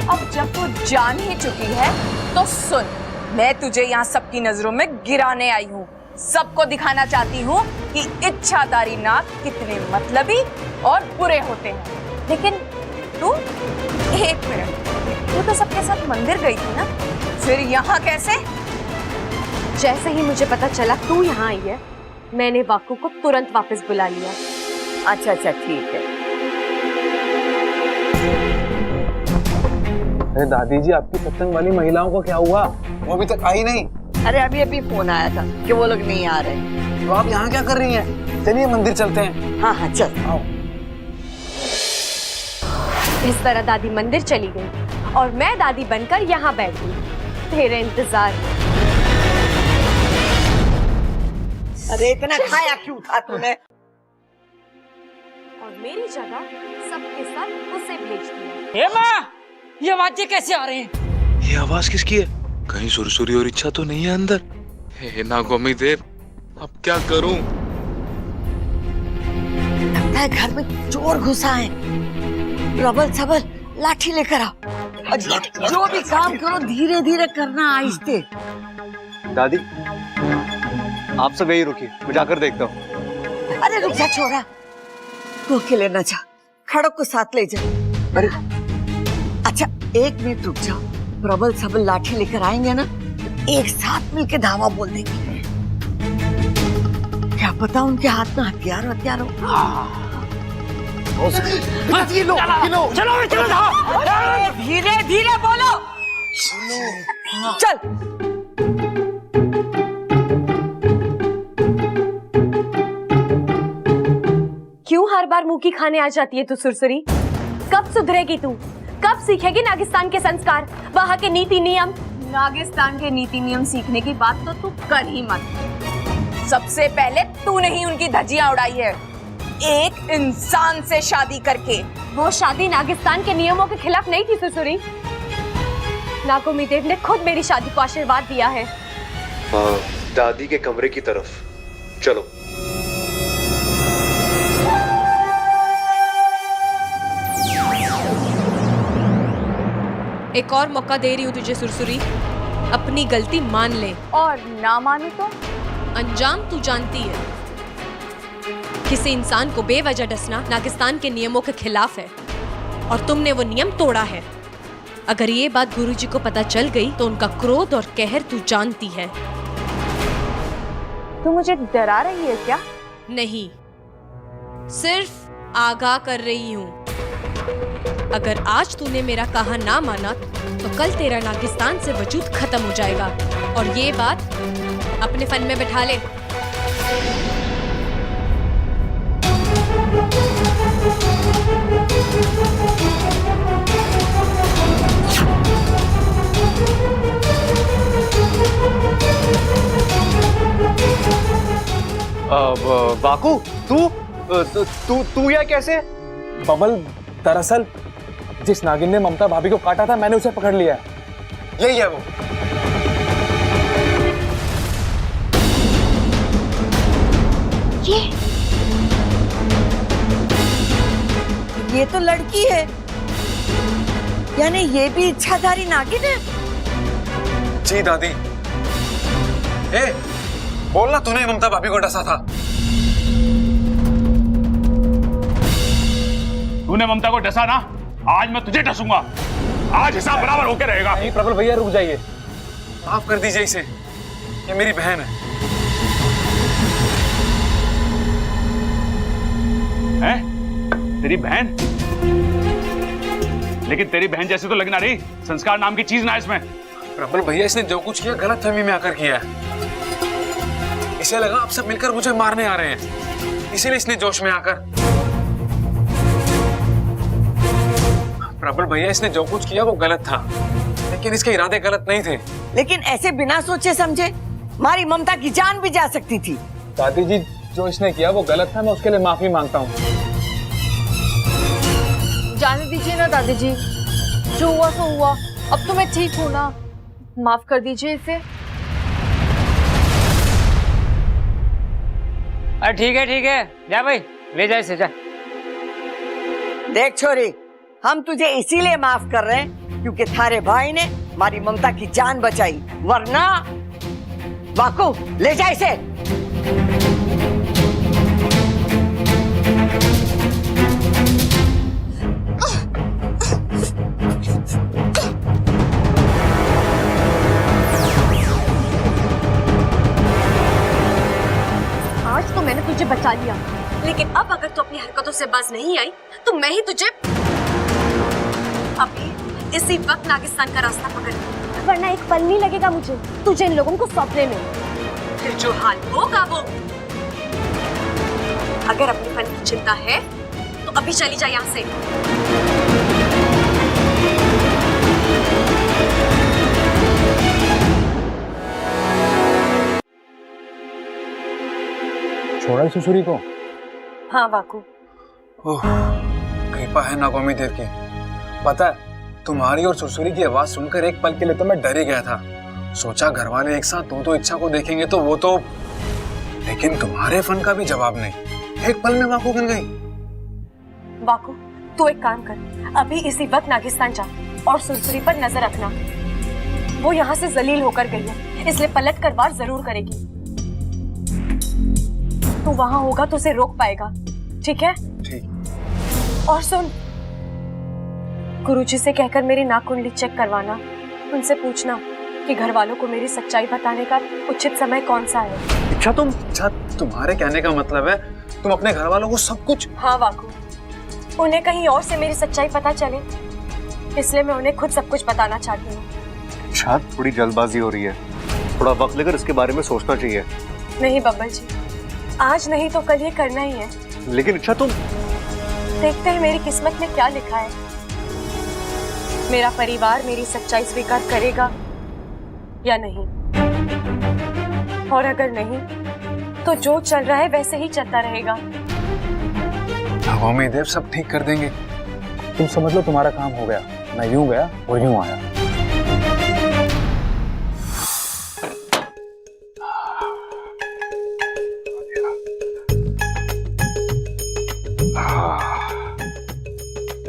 अब जब तू जान ही चुकी है तो सुन, मैं तुझे यहाँ सबकी नजरों में गिराने आई हूँ। सबको दिखाना चाहती हूँ कि इच्छाधारी नाग कितने मतलबी और बुरे होते हैं। लेकिन तू, एक मिनट, तू तो सबके साथ मंदिर गई थी ना, फिर यहाँ कैसे? जैसे ही मुझे पता चला तू यहाँ आई है, मैंने वाकू को तुरंत वापस बुला लिया। अच्छा अच्छा, ठीक है। अरे दादी जी, आपकी सत्संग वाली महिलाओं को क्या हुआ? वो अभी तक आई नहीं। अरे अभी अभी फोन आया था कि वो लोग नहीं आ रहे। तो आप यहाँ क्या कर रही हैं? चलिए मंदिर चलते हैं। हाँ हाँ चल। आओ। इस तरह दादी मंदिर चली गई और मैं दादी बनकर यहाँ बैठ गई तेरे इंतजार। अरे इतना खाया क्यों था तूने? और मेरी जगह सबके साथ उसे भेज दिया। माँ, ये आवाजें कैसे आ रही हैं? ये आवाज किसकी है? कहीं सुरसुरी और इच्छा तो नहीं है अंदर? हे नागोमी देव, अब क्या करूं? लगता है घर में चोर घुसा है। प्रबल सबल लाठी लेकर आओ और जो भी काम करो धीरे धीरे करना, आहिस्ते। दादी, आप सब यही रुकिए, मैं जाकर देखता हूँ। अरे रुक जा छोरा, तू अकेले न जा, खड़क को साथ ले जा। अरे अच्छा, एक मिनट रुक जाओ। प्रबल सबल लाठी लेकर आएंगे ना, एक साथ मिलके धावा बोल देंगे। क्या पता उनके हाथ में हथियार हो। चलो धीरे धीरे बोलो। चल। क्यों हर बार मुंह की खाने आ जाती है तू सुरसुरी? कब सुधरेगी तू? कब सीखेगी नागिस्तान के संस्कार, वहाँ के नीति नियम? नागिस्तान के नीति नियम सीखने की बात तो तू कर ही मत। सबसे पहले तूने ही उनकी धज्जियां उड़ाई है, एक इंसान से शादी करके। वो शादी नागिस्तान के नियमों के खिलाफ नहीं थी सुरसुरी। नागोमी देव ने खुद मेरी शादी को आशीर्वाद दिया है। दादी के कमरे की तरफ चलो। एक और मौका दे रही हूँ तुझे सुरसुरी, अपनी गलती मान ले। और ना माने तो? अंजाम तू जानती है। किसी इंसान को बेवजह डसना नागिस्तान के नियमों के खिलाफ है और तुमने वो नियम तोड़ा है। अगर ये बात गुरुजी को पता चल गई तो उनका क्रोध और कहर तू जानती है। तू मुझे डरा रही है क्या? नहीं, सिर्फ आगाह कर रही हूँ। अगर आज तूने मेरा कहा ना माना तो कल तेरा नागिस्तान से वजूद खत्म हो जाएगा, और ये बात अपने फन में बैठा ले। वाकू, तू यह कैसे? बबल, दरअसल जिस नागिन ने ममता भाभी को काटा था मैंने उसे पकड़ लिया। यही है वो। ये तो लड़की है, यानी ये भी इच्छाधारी नागिन है। जी दादी। ए, बोलना तूने ममता भाभी को डसा था। तूने ममता को डसा ना, आज मैं तुझे डसूंगा। आज हिसाब बराबर होके रहेगा। नहीं प्रबल भैया, रुक जाइए, माफ कर दीजिए इसे, ये मेरी बहन है। तेरी बहन? लेकिन तेरी बहन जैसी तो लगना रही, संस्कार नाम की चीज ना इसमें। प्रबल भैया, इसने जो कुछ किया गलत फहमी में आकर किया है। इसे लगा आप सब मिलकर मुझे मारने आ रहे हैं, इसीलिए इसने जोश में आकर। प्रबल भैया, इसने जो कुछ किया वो गलत था, लेकिन इसके इरादे गलत नहीं थे। लेकिन ऐसे बिना सोचे समझे हमारी ममता की जान भी जा सकती थी। दादी जी, जो इसने किया वो गलत था, मैं उसके लिए माफी मांगता हूँ। जाने दीजिए ना दादी जी, जो हुआ तो हुआ, अब तो मैं ठीक हूँ ना, माफ कर दीजिए इसे। अरे ठीक है, जा भाई, ले जा इसे, जा। देख छोरी, हम तुझे इसीलिए माफ कर रहे हैं क्योंकि थारे भाई ने हमारी ममता की जान बचाई, वरना। वाकू, ले जा इसे। आज तो मैंने तुझे बचा लिया, लेकिन अब अगर तू अपनी हरकतों से बाज नहीं आई तो मैं ही तुझे अभी इसी वक्त नागिस्तान का रास्ता पकड़, वरना एक पल नहीं लगेगा मुझे तुझे इन लोगों को सौंपने में। फिर जो हाल होगा वो। अगर अपने फन की चिंता है तो अभी चली जा यहाँ से। छोड़ा सुसुरी को? हाँ वाकू। ओह, कृपा है नागोमी देव की। पता है, तुम्हारी और सुसुरी की आवाज सुनकर एक पल के लिए तो मैं डर ही गया था। सोचा घर वाले एक साथ दो इच्छा को देखेंगे तो वो तो, लेकिन तुम्हारे फन का भी जवाब नहीं, एक पल में वाकू बन गई। वाकू, तू एक काम कर, अभी इसी वक्त नागिस्तान जा और सुरसुरी पर नजर रखना। वो यहाँ से जलील होकर गई है, इसलिए पलट कर वार जरूर करेगी। तू वहां होगा तो उसे रोक पाएगा, ठीक है? ठीक। और सुन, गुरुजी से कहकर मेरी नाक कुंडली चेक करवाना। उनसे पूछना कि घर वालों को मेरी सच्चाई बताने का उचित समय कौन सा है। अच्छा, तुम्हारे कहने का मतलब है तुम अपने घर वालों को सब कुछ? हाँ वाकू, उन्हें कहीं और से मेरी सच्चाई पता चले, इसलिए मैं उन्हें खुद सब कुछ बताना चाहती हूँ। अच्छा, थोड़ी जल्दबाजी हो रही है, थोड़ा वक्त लेकर इसके बारे में सोचना चाहिए। नहीं बब्बल जी, आज नहीं तो कल ये करना ही है। लेकिन अच्छा, तुम देखते हैं मेरी किस्मत में क्या लिखा है। मेरा परिवार मेरी सच्चाई स्वीकार करेगा या नहीं, और अगर नहीं तो जो चल रहा है वैसे ही चलता रहेगा। नागोमी देव सब ठीक कर देंगे, तुम समझ लो तुम्हारा काम हो गया। मैं यूं गया वो यूं आया।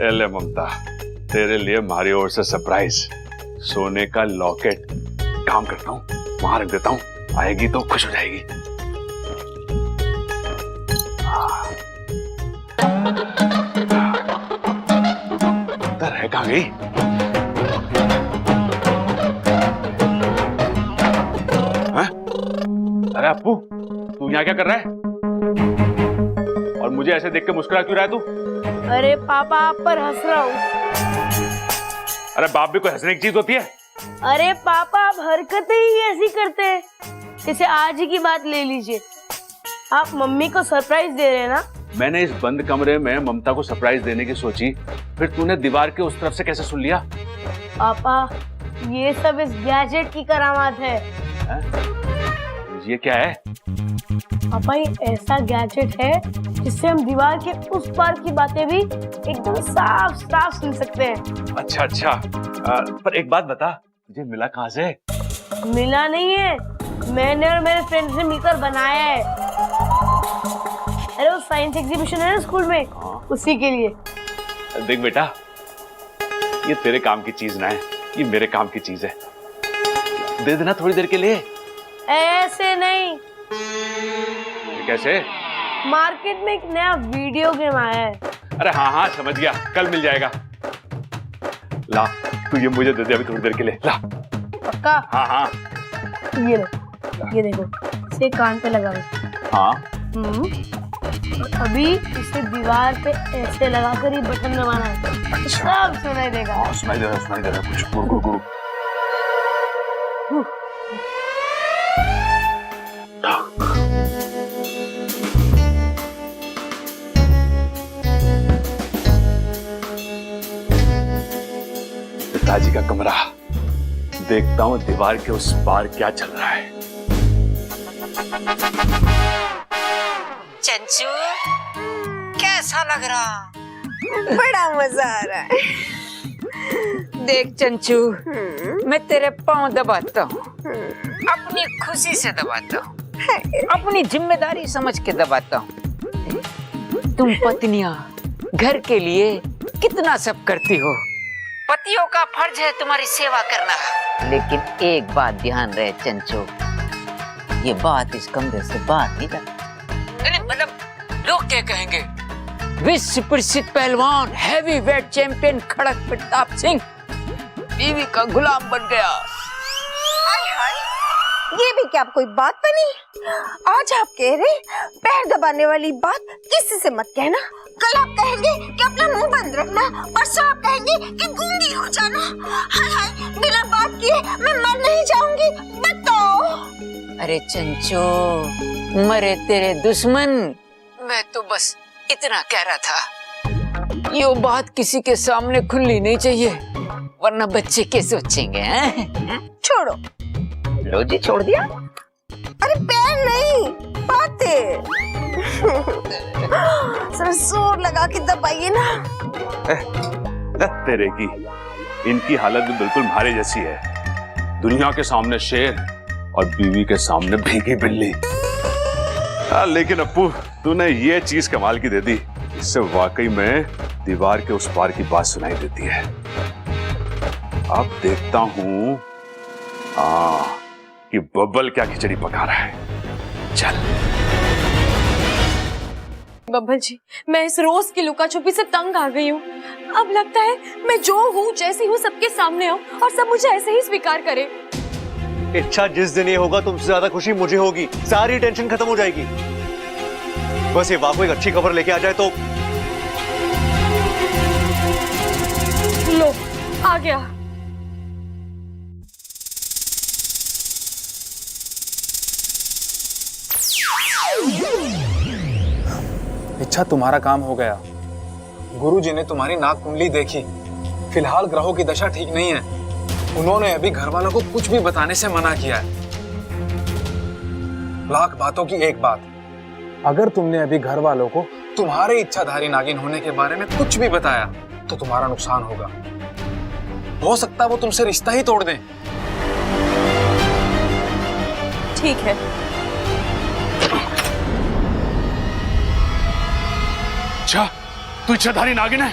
ले ममता, तेरे लिए हमारी ओर से सरप्राइज, सोने का लॉकेट। काम करता हूँ, वहां रख देता हूँ, आएगी तो खुश हो जाएगी। है कहाँ गई? अरे अप्पू, तू यहाँ क्या कर रहा है? और मुझे ऐसे देख के मुस्कुरा क्यों रहा है तू? अरे पापा आप पर हंस रहा हूँ। अरे बाप भी कोई हंसने की चीज होती है? अरे पापा आप हरकतें ही ऐसी करते हैं। जैसे आज ही की बात ले लीजिए, आप मम्मी को सरप्राइज दे रहे हैं ना। मैंने इस बंद कमरे में ममता को सरप्राइज देने की सोची, फिर तूने दीवार के उस तरफ से कैसे सुन लिया? पापा ये सब इस गैजेट की करामात है। ये क्या है? पापा ये ऐसा गैजेट है जिससे हम दीवार के उस पार की बातें भी एकदम साफ साफ सुन सकते हैं। अच्छा अच्छा, पर एक बात बता, तुझे मिला कहाँ से? मिला नहीं है, मैंने और मेरे फ्रेंड ने मिलकर बनाया है। अरे वो साइंस एग्जीबिशन है ना स्कूल में, उसी के लिए। देख बेटा, ये तेरे काम की चीज ना है, ये मेरे काम की चीज है। दे देना थोड़ी देर के लिए। ऐसे नहीं। ये कैसे? मार्केट में एक नया वीडियो गेम आया है। अरे हाँ हाँ समझ गया, कल मिल जाएगा। ला तू ये मुझे दे दे अभी थोड़ी देर के लिए, ला। पक्का? हाँ हाँ। ये लो, ये देखो, इसे कान पे लगा लो। हाँ। अभी इसे दीवार पे ऐसे लगाकर ही बटन दबाना है। सब सुनाई देगा। हाँ, सुनाई दे रहा कुछ गुरु गुरु गुरु। पिताजी का कमरा, देखता हूँ दीवार के उस पार क्या चल रहा है। चंचू कैसा लग रहा? बड़ा मजा आ रहा है। देख चंचू, मैं तेरे पांव दबाता हूँ, अपनी खुशी से दबाता हूँ, अपनी जिम्मेदारी समझ के दबाता हूँ। तुम पत्नियां घर के लिए कितना सब करती हो, पतियों का फर्ज है तुम्हारी सेवा करना। लेकिन एक बात ध्यान रहे चंचू, ये बात इस कमरे से बाहर नहीं जाती। मतलब लोग क्या कहेंगे? विश्व प्रसिद्ध पहलवान हैवी वेट चैंपियन खड़क प्रताप सिंह बीवी का गुलाम बन गया। हाय हाय, ये भी क्या कोई बात बनी? आज आप कह रहे पैर दबाने वाली बात किसी से मत कहना। कल आप कहेंगे कि अपना मुंह बंद रखना, परसों आप कहेंगे कि गूंगी हो जाना। हाय हाय, बिना बात किए मैं मर नहीं जाऊंगी, बताओ। अरे चंचू, मरे तेरे दुश्मन, मैं तो बस इतना कह रहा था। ये बात किसी के सामने खुलनी नहीं चाहिए, वरना बच्चे क्या सोचेंगे? हैं? छोड़ो। लो जी, छोड़ दिया। अरे पैर नहीं, बातें। सर जोर लगा के दबाइए ना। तेरे की इनकी हालत भी बिल्कुल हमारे जैसी है। दुनिया के सामने शेर और बीवी के सामने भीगी बिल्ली। लेकिन अप्पू, तूने ये चीज कमाल की दे दी, इससे वाकई में दीवार के उस पार की बात सुनाई देती है। अब देखता हूँ कि बब्बल क्या खिचड़ी पका रहा है। चल। बब्बल जी, मैं इस रोज की लुका छुपी से तंग आ गई हूँ। अब लगता है मैं जो हूँ जैसी हूँ सबके सामने आऊँ और सब मुझे ऐसे ही स्वीकार करे। इच्छा जिस दिन ये होगा तुमसे ज्यादा खुशी मुझे होगी, सारी टेंशन खत्म हो जाएगी। बस ये वाकई एक अच्छी खबर लेके आ जाए तो। लो, आ गया। इच्छा, तुम्हारा काम हो गया। गुरुजी ने तुम्हारी नाक कुंडली देखी। फिलहाल ग्रहों की दशा ठीक नहीं है। उन्होंने अभी घर वालों को कुछ भी बताने से मना किया है। लाख बातों की एक बात, अगर तुमने अभी घर वालों को तुम्हारे इच्छाधारी नागिन होने के बारे में कुछ भी बताया तो तुम्हारा नुकसान होगा। हो सकता है वो तुमसे रिश्ता ही तोड़ दें। ठीक है। अच्छा, तू इच्छाधारी नागिन है?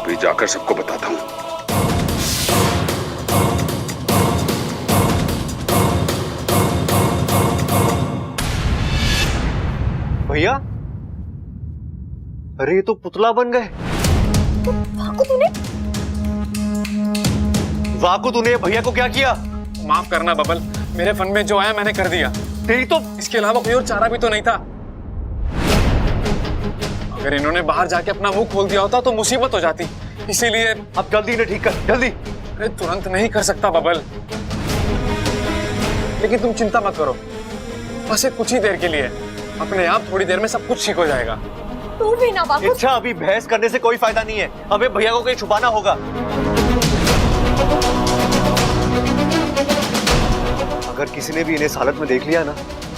अभी जाकर सबको बताता हूं। भैया, अरे ये तो पुतला बन गए। भागो तूने। वाकु तूने भैया को क्या किया? माफ करना बबल, मेरे फन में जो आया मैंने कर दिया। तेरी तो इसके अलावा कोई और चारा भी तो नहीं था। अगर इन्होंने बाहर जाके अपना मुंह खोल दिया होता तो मुसीबत हो जाती, इसीलिए। अब जल्दी इन्हें ठीक कर, जल्दी। अरे तुरंत नहीं कर सकता बबल, लेकिन तुम चिंता मत करो, बस एक कुछ ही देर के लिए। अपने आप थोड़ी देर में सब कुछ ठीक हो जाएगा। तू भी ना बाबू। अच्छा, अभी बहस करने से कोई फायदा नहीं है, हमें भैया को कहीं छुपाना होगा। अगर किसी ने भी इन्हें इस हालत में देख लिया ना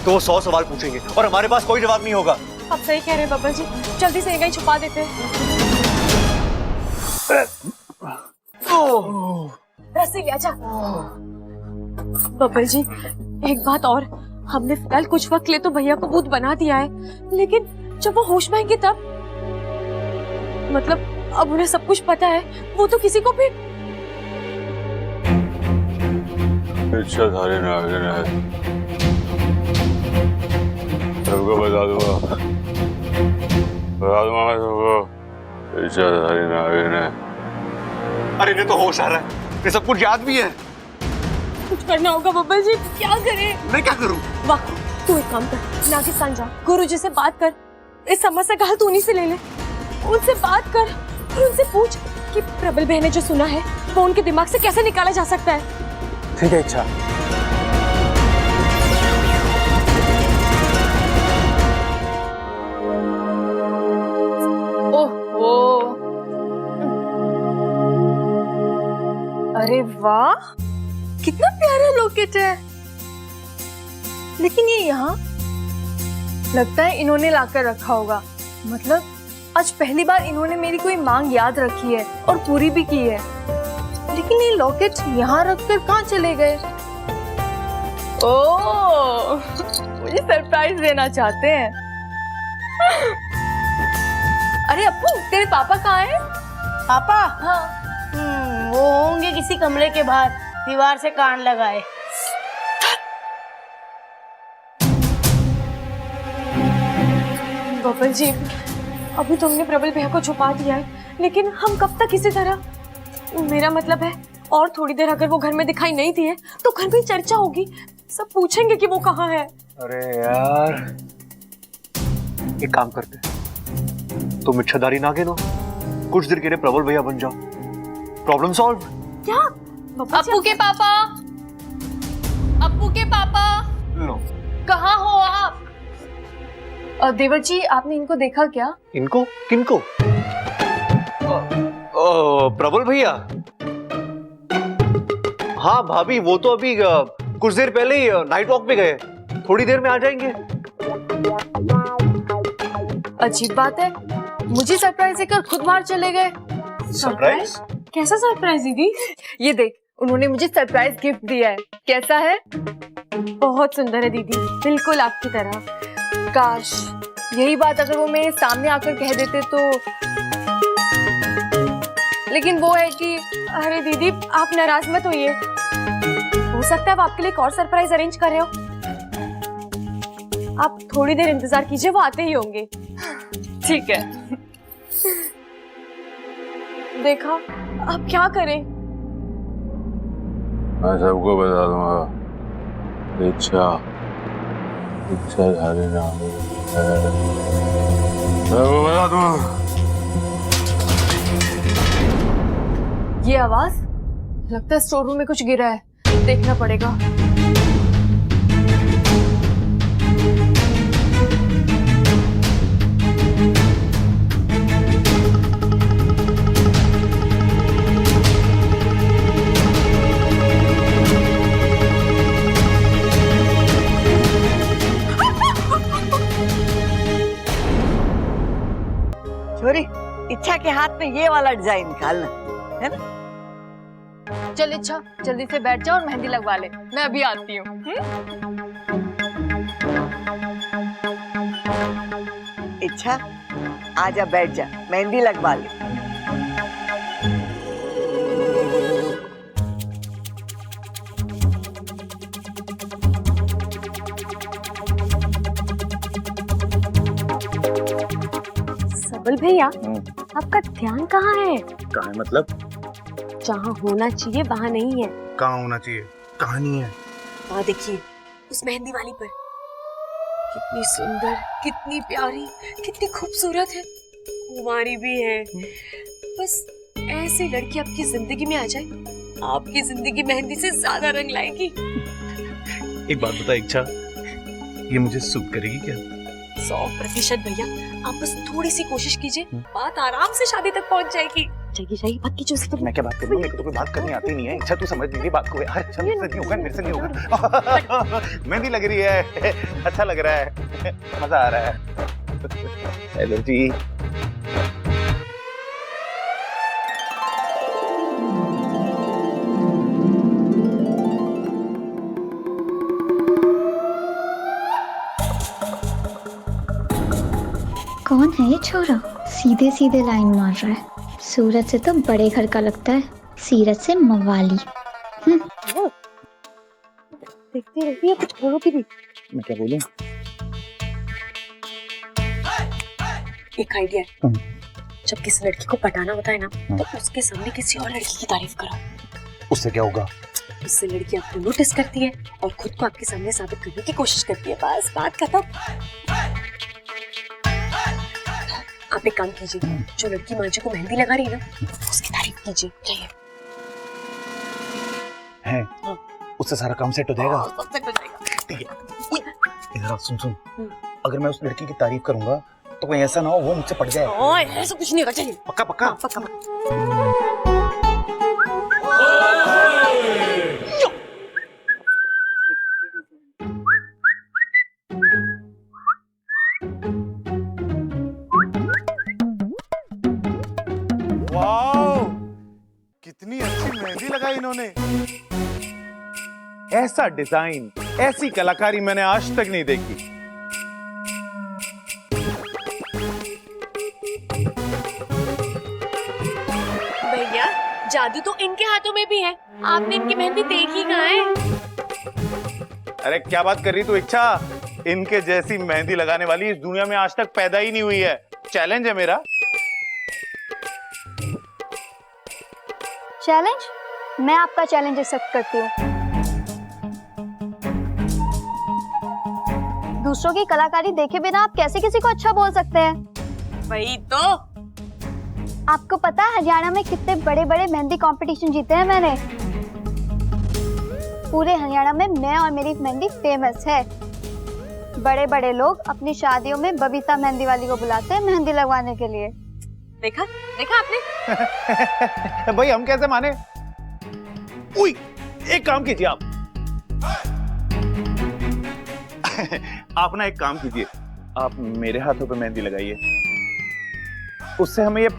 तो वो 100 सवाल पूछेंगे और हमारे पास कोई जवाब नहीं होगा। आप सही कह रहे हैं बब्बर जी, जल्दी से कहीं छुपा देते हैं। रस्सी ले आजा। बब्बर जी, एक बात और, हमने फिलहाल कुछ वक्त ले तो भैया को भूत बना दिया है, लेकिन जब वो होश में आएंगे तब, मतलब अब उन्हें सब कुछ पता है, वो तो किसी को भी। इच्छाधारी नागिन है, सबको बता दूंगा मैं सबको। इच्छाधारी नागिन है। अरे इन्हें तो होश आ रहा है, ये सब कुछ याद भी है। कुछ करना होगा बब्बर जी, क्या करें? मैं क्या करूं? वाह, तू एक काम कर, नागिस्तान जा, गुरुजी से बात कर, इस समस्या का हल तू उन्हीं से ले ले। उनसे बात कर और उनसे पूछ कि प्रबल बहन ने जो सुना है वो उनके दिमाग से कैसे निकाला जा सकता है। ठीक है इच्छा। ओहो, अरे वाह, कितना प्यारा लॉकेट है। लेकिन ये यहाँ लगता है इन्होंने लाकर रखा होगा। मतलब आज पहली बार इन्होंने मेरी कोई मांग याद रखी है और पूरी भी की है। लेकिन ये लॉकेट यहाँ रखकर कहाँ चले गए? ओह, मुझे सरप्राइज देना चाहते हैं। अरे अप्पू, तेरे पापा कहाँ हैं? पापा? हाँ। वो होंगे किसी कमरे के बाहर, दीवार से कान लगाए। बबल जी, अभी तो हमने प्रबल भैया को छुपा दिया है, लेकिन हम कब तक इसी तरह? मेरा मतलब है, और थोड़ी देर अगर वो घर में दिखाई नहीं दिए तो घर में चर्चा होगी, सब पूछेंगे कि वो कहाँ है। अरे यार, एक काम करते, तुम इच्छाधारी नागिन हो, कुछ देर के लिए प्रबल भैया बन जाओ, प्रॉब्लम सॉल्व। क्या? अप्पू के पापा, अप्पू के पापा, लो। कहाँ हो आप? देवर जी, आपने इनको देखा क्या? इनको? किनको? प्रबल भैया? हाँ भाभी, वो तो अभी कुछ देर पहले ही नाइट वॉक पे गए, थोड़ी देर में आ जाएंगे। अजीब बात है, मुझे सरप्राइज देकर खुद बाहर चले गए। सरप्राइज? कैसा सरप्राइज दीदी? ये देख, उन्होंने मुझे सरप्राइज गिफ्ट दिया है। कैसा है? बहुत सुंदर है दीदी, बिल्कुल आपकी तरह। काश यही बात अगर वो मेरे सामने आकर कह देते तो। लेकिन वो है कि, अरे दीदी, आप नाराज मत होइए, हो सकता है वो आपके लिए एक और सरप्राइज अरेंज कर रहे हो। आप थोड़ी देर इंतजार कीजिए, वो आते ही होंगे। ठीक है। देखा, अब क्या करें? मैं सबको बता दूंगा। इच्छाधारी नागिन है, सबको बता दूंगा। ये आवाज, लगता है स्टोर रूम में कुछ गिरा है, देखना पड़ेगा। छोरी, इच्छा के हाथ में ये वाला डिजाइन निकालना है ना। चल इच्छा, जल्दी से बैठ जा और मेहंदी लगवा ले, मैं अभी आती हूँ। इच्छा, आजा बैठ जा, मेहंदी लगवा ले। सबल भैया, आपका ध्यान कहाँ है? कहाँ है मतलब? जहाँ होना चाहिए वहाँ नहीं है। कहाँ होना चाहिए? कहाँ नहीं है? वहाँ देखिए, उस मेहंदी वाली पर। कितनी सुंदर, कितनी प्यारी, कितनी खूबसूरत है। कुंवारी भी है। बस ऐसी लड़की आपकी जिंदगी में आ जाए, आपकी जिंदगी मेहंदी से ज्यादा रंग लाएगी। एक बात बता इच्छा, ये मुझे सूट करेगी क्या? 100% भैया, आप बस थोड़ी सी कोशिश कीजिए, बात आराम से शादी तक पहुंच जाएगी। जाइए बात कीजिए उससे। मैं क्या बात करूँ? मेरे को तो कोई बात करनी आती नहीं है। इच्छा तू समझ लीजिए बात को यार। अच्छा मेरे से नहीं होगा, मेरे से नहीं होगा। मेहंदी लग रही है, अच्छा लग रहा है, मजा आ रहा है। हेलो जी। कौन है ये छोरा? सीधे सीधे लाइन मार रहा है। सूरज से तो बड़े घर का लगता है, सीरत से मवाली। देखती रहती है, कुछ बोलो की भी। मैं क्या बोलूं? एक आइडिया है। जब किसी लड़की को पटाना होता है ना, तो उसके सामने किसी और लड़की की तारीफ करो। उससे क्या होगा? उससे लड़की आपको नोटिस करती है और खुद को आपके सामने साबित करने की कोशिश करती है। बस बात खत्म। आप एक काम कीजिए, जो लड़की मांझी को मेहंदी लगा रही है ना, उसकी तारीफ कीजिए। चाहिए है? उससे सारा काम सेट हो जाएगा। सब सेट हो जाएगा। ठीक है। इधर सुन, अगर मैं उस लड़की की तारीफ करूंगा तो कोई ऐसा ना हो वो मुझसे पट जाए। ओए, ऐसा कुछ नहीं होगा। चाहिए पक्का पक्का? हाँ, पक्का। वाओ, कितनी अच्छी मेहंदी लगाई इन्होंने। ऐसा डिजाइन, ऐसी कलाकारी मैंने आज तक नहीं देखी। भैया, जादू तो इनके हाथों में भी है। आपने इनकी मेहंदी देखी कहाँ है? अरे क्या बात कर रही तू इच्छा? इनके जैसी मेहंदी लगाने वाली इस दुनिया में आज तक पैदा ही नहीं हुई है। चैलेंज है मेरा। चैलेंज? मैं आपका चैलेंज एक्सेप्ट करती हूँ। दूसरों की कलाकारी देखे बिना आप कैसे किसी को अच्छा बोल सकते हैं? वही तो। आपको पता है हरियाणा में कितने बड़े बड़े मेहंदी कंपटीशन जीते हैं मैंने। पूरे हरियाणा में मैं और मेरी मेहंदी फेमस है। बड़े बड़े लोग अपनी शादियों में बबीता मेहंदी वाली को बुलाते हैं मेहंदी लगवाने के लिए। देखा आपने? भाई हम कैसे माने? उई, एक काम कीजिए आप। आप ना एक काम कीजिए, आप मेरे हाथों पे मेहंदी लगाइए। उससे हमें ये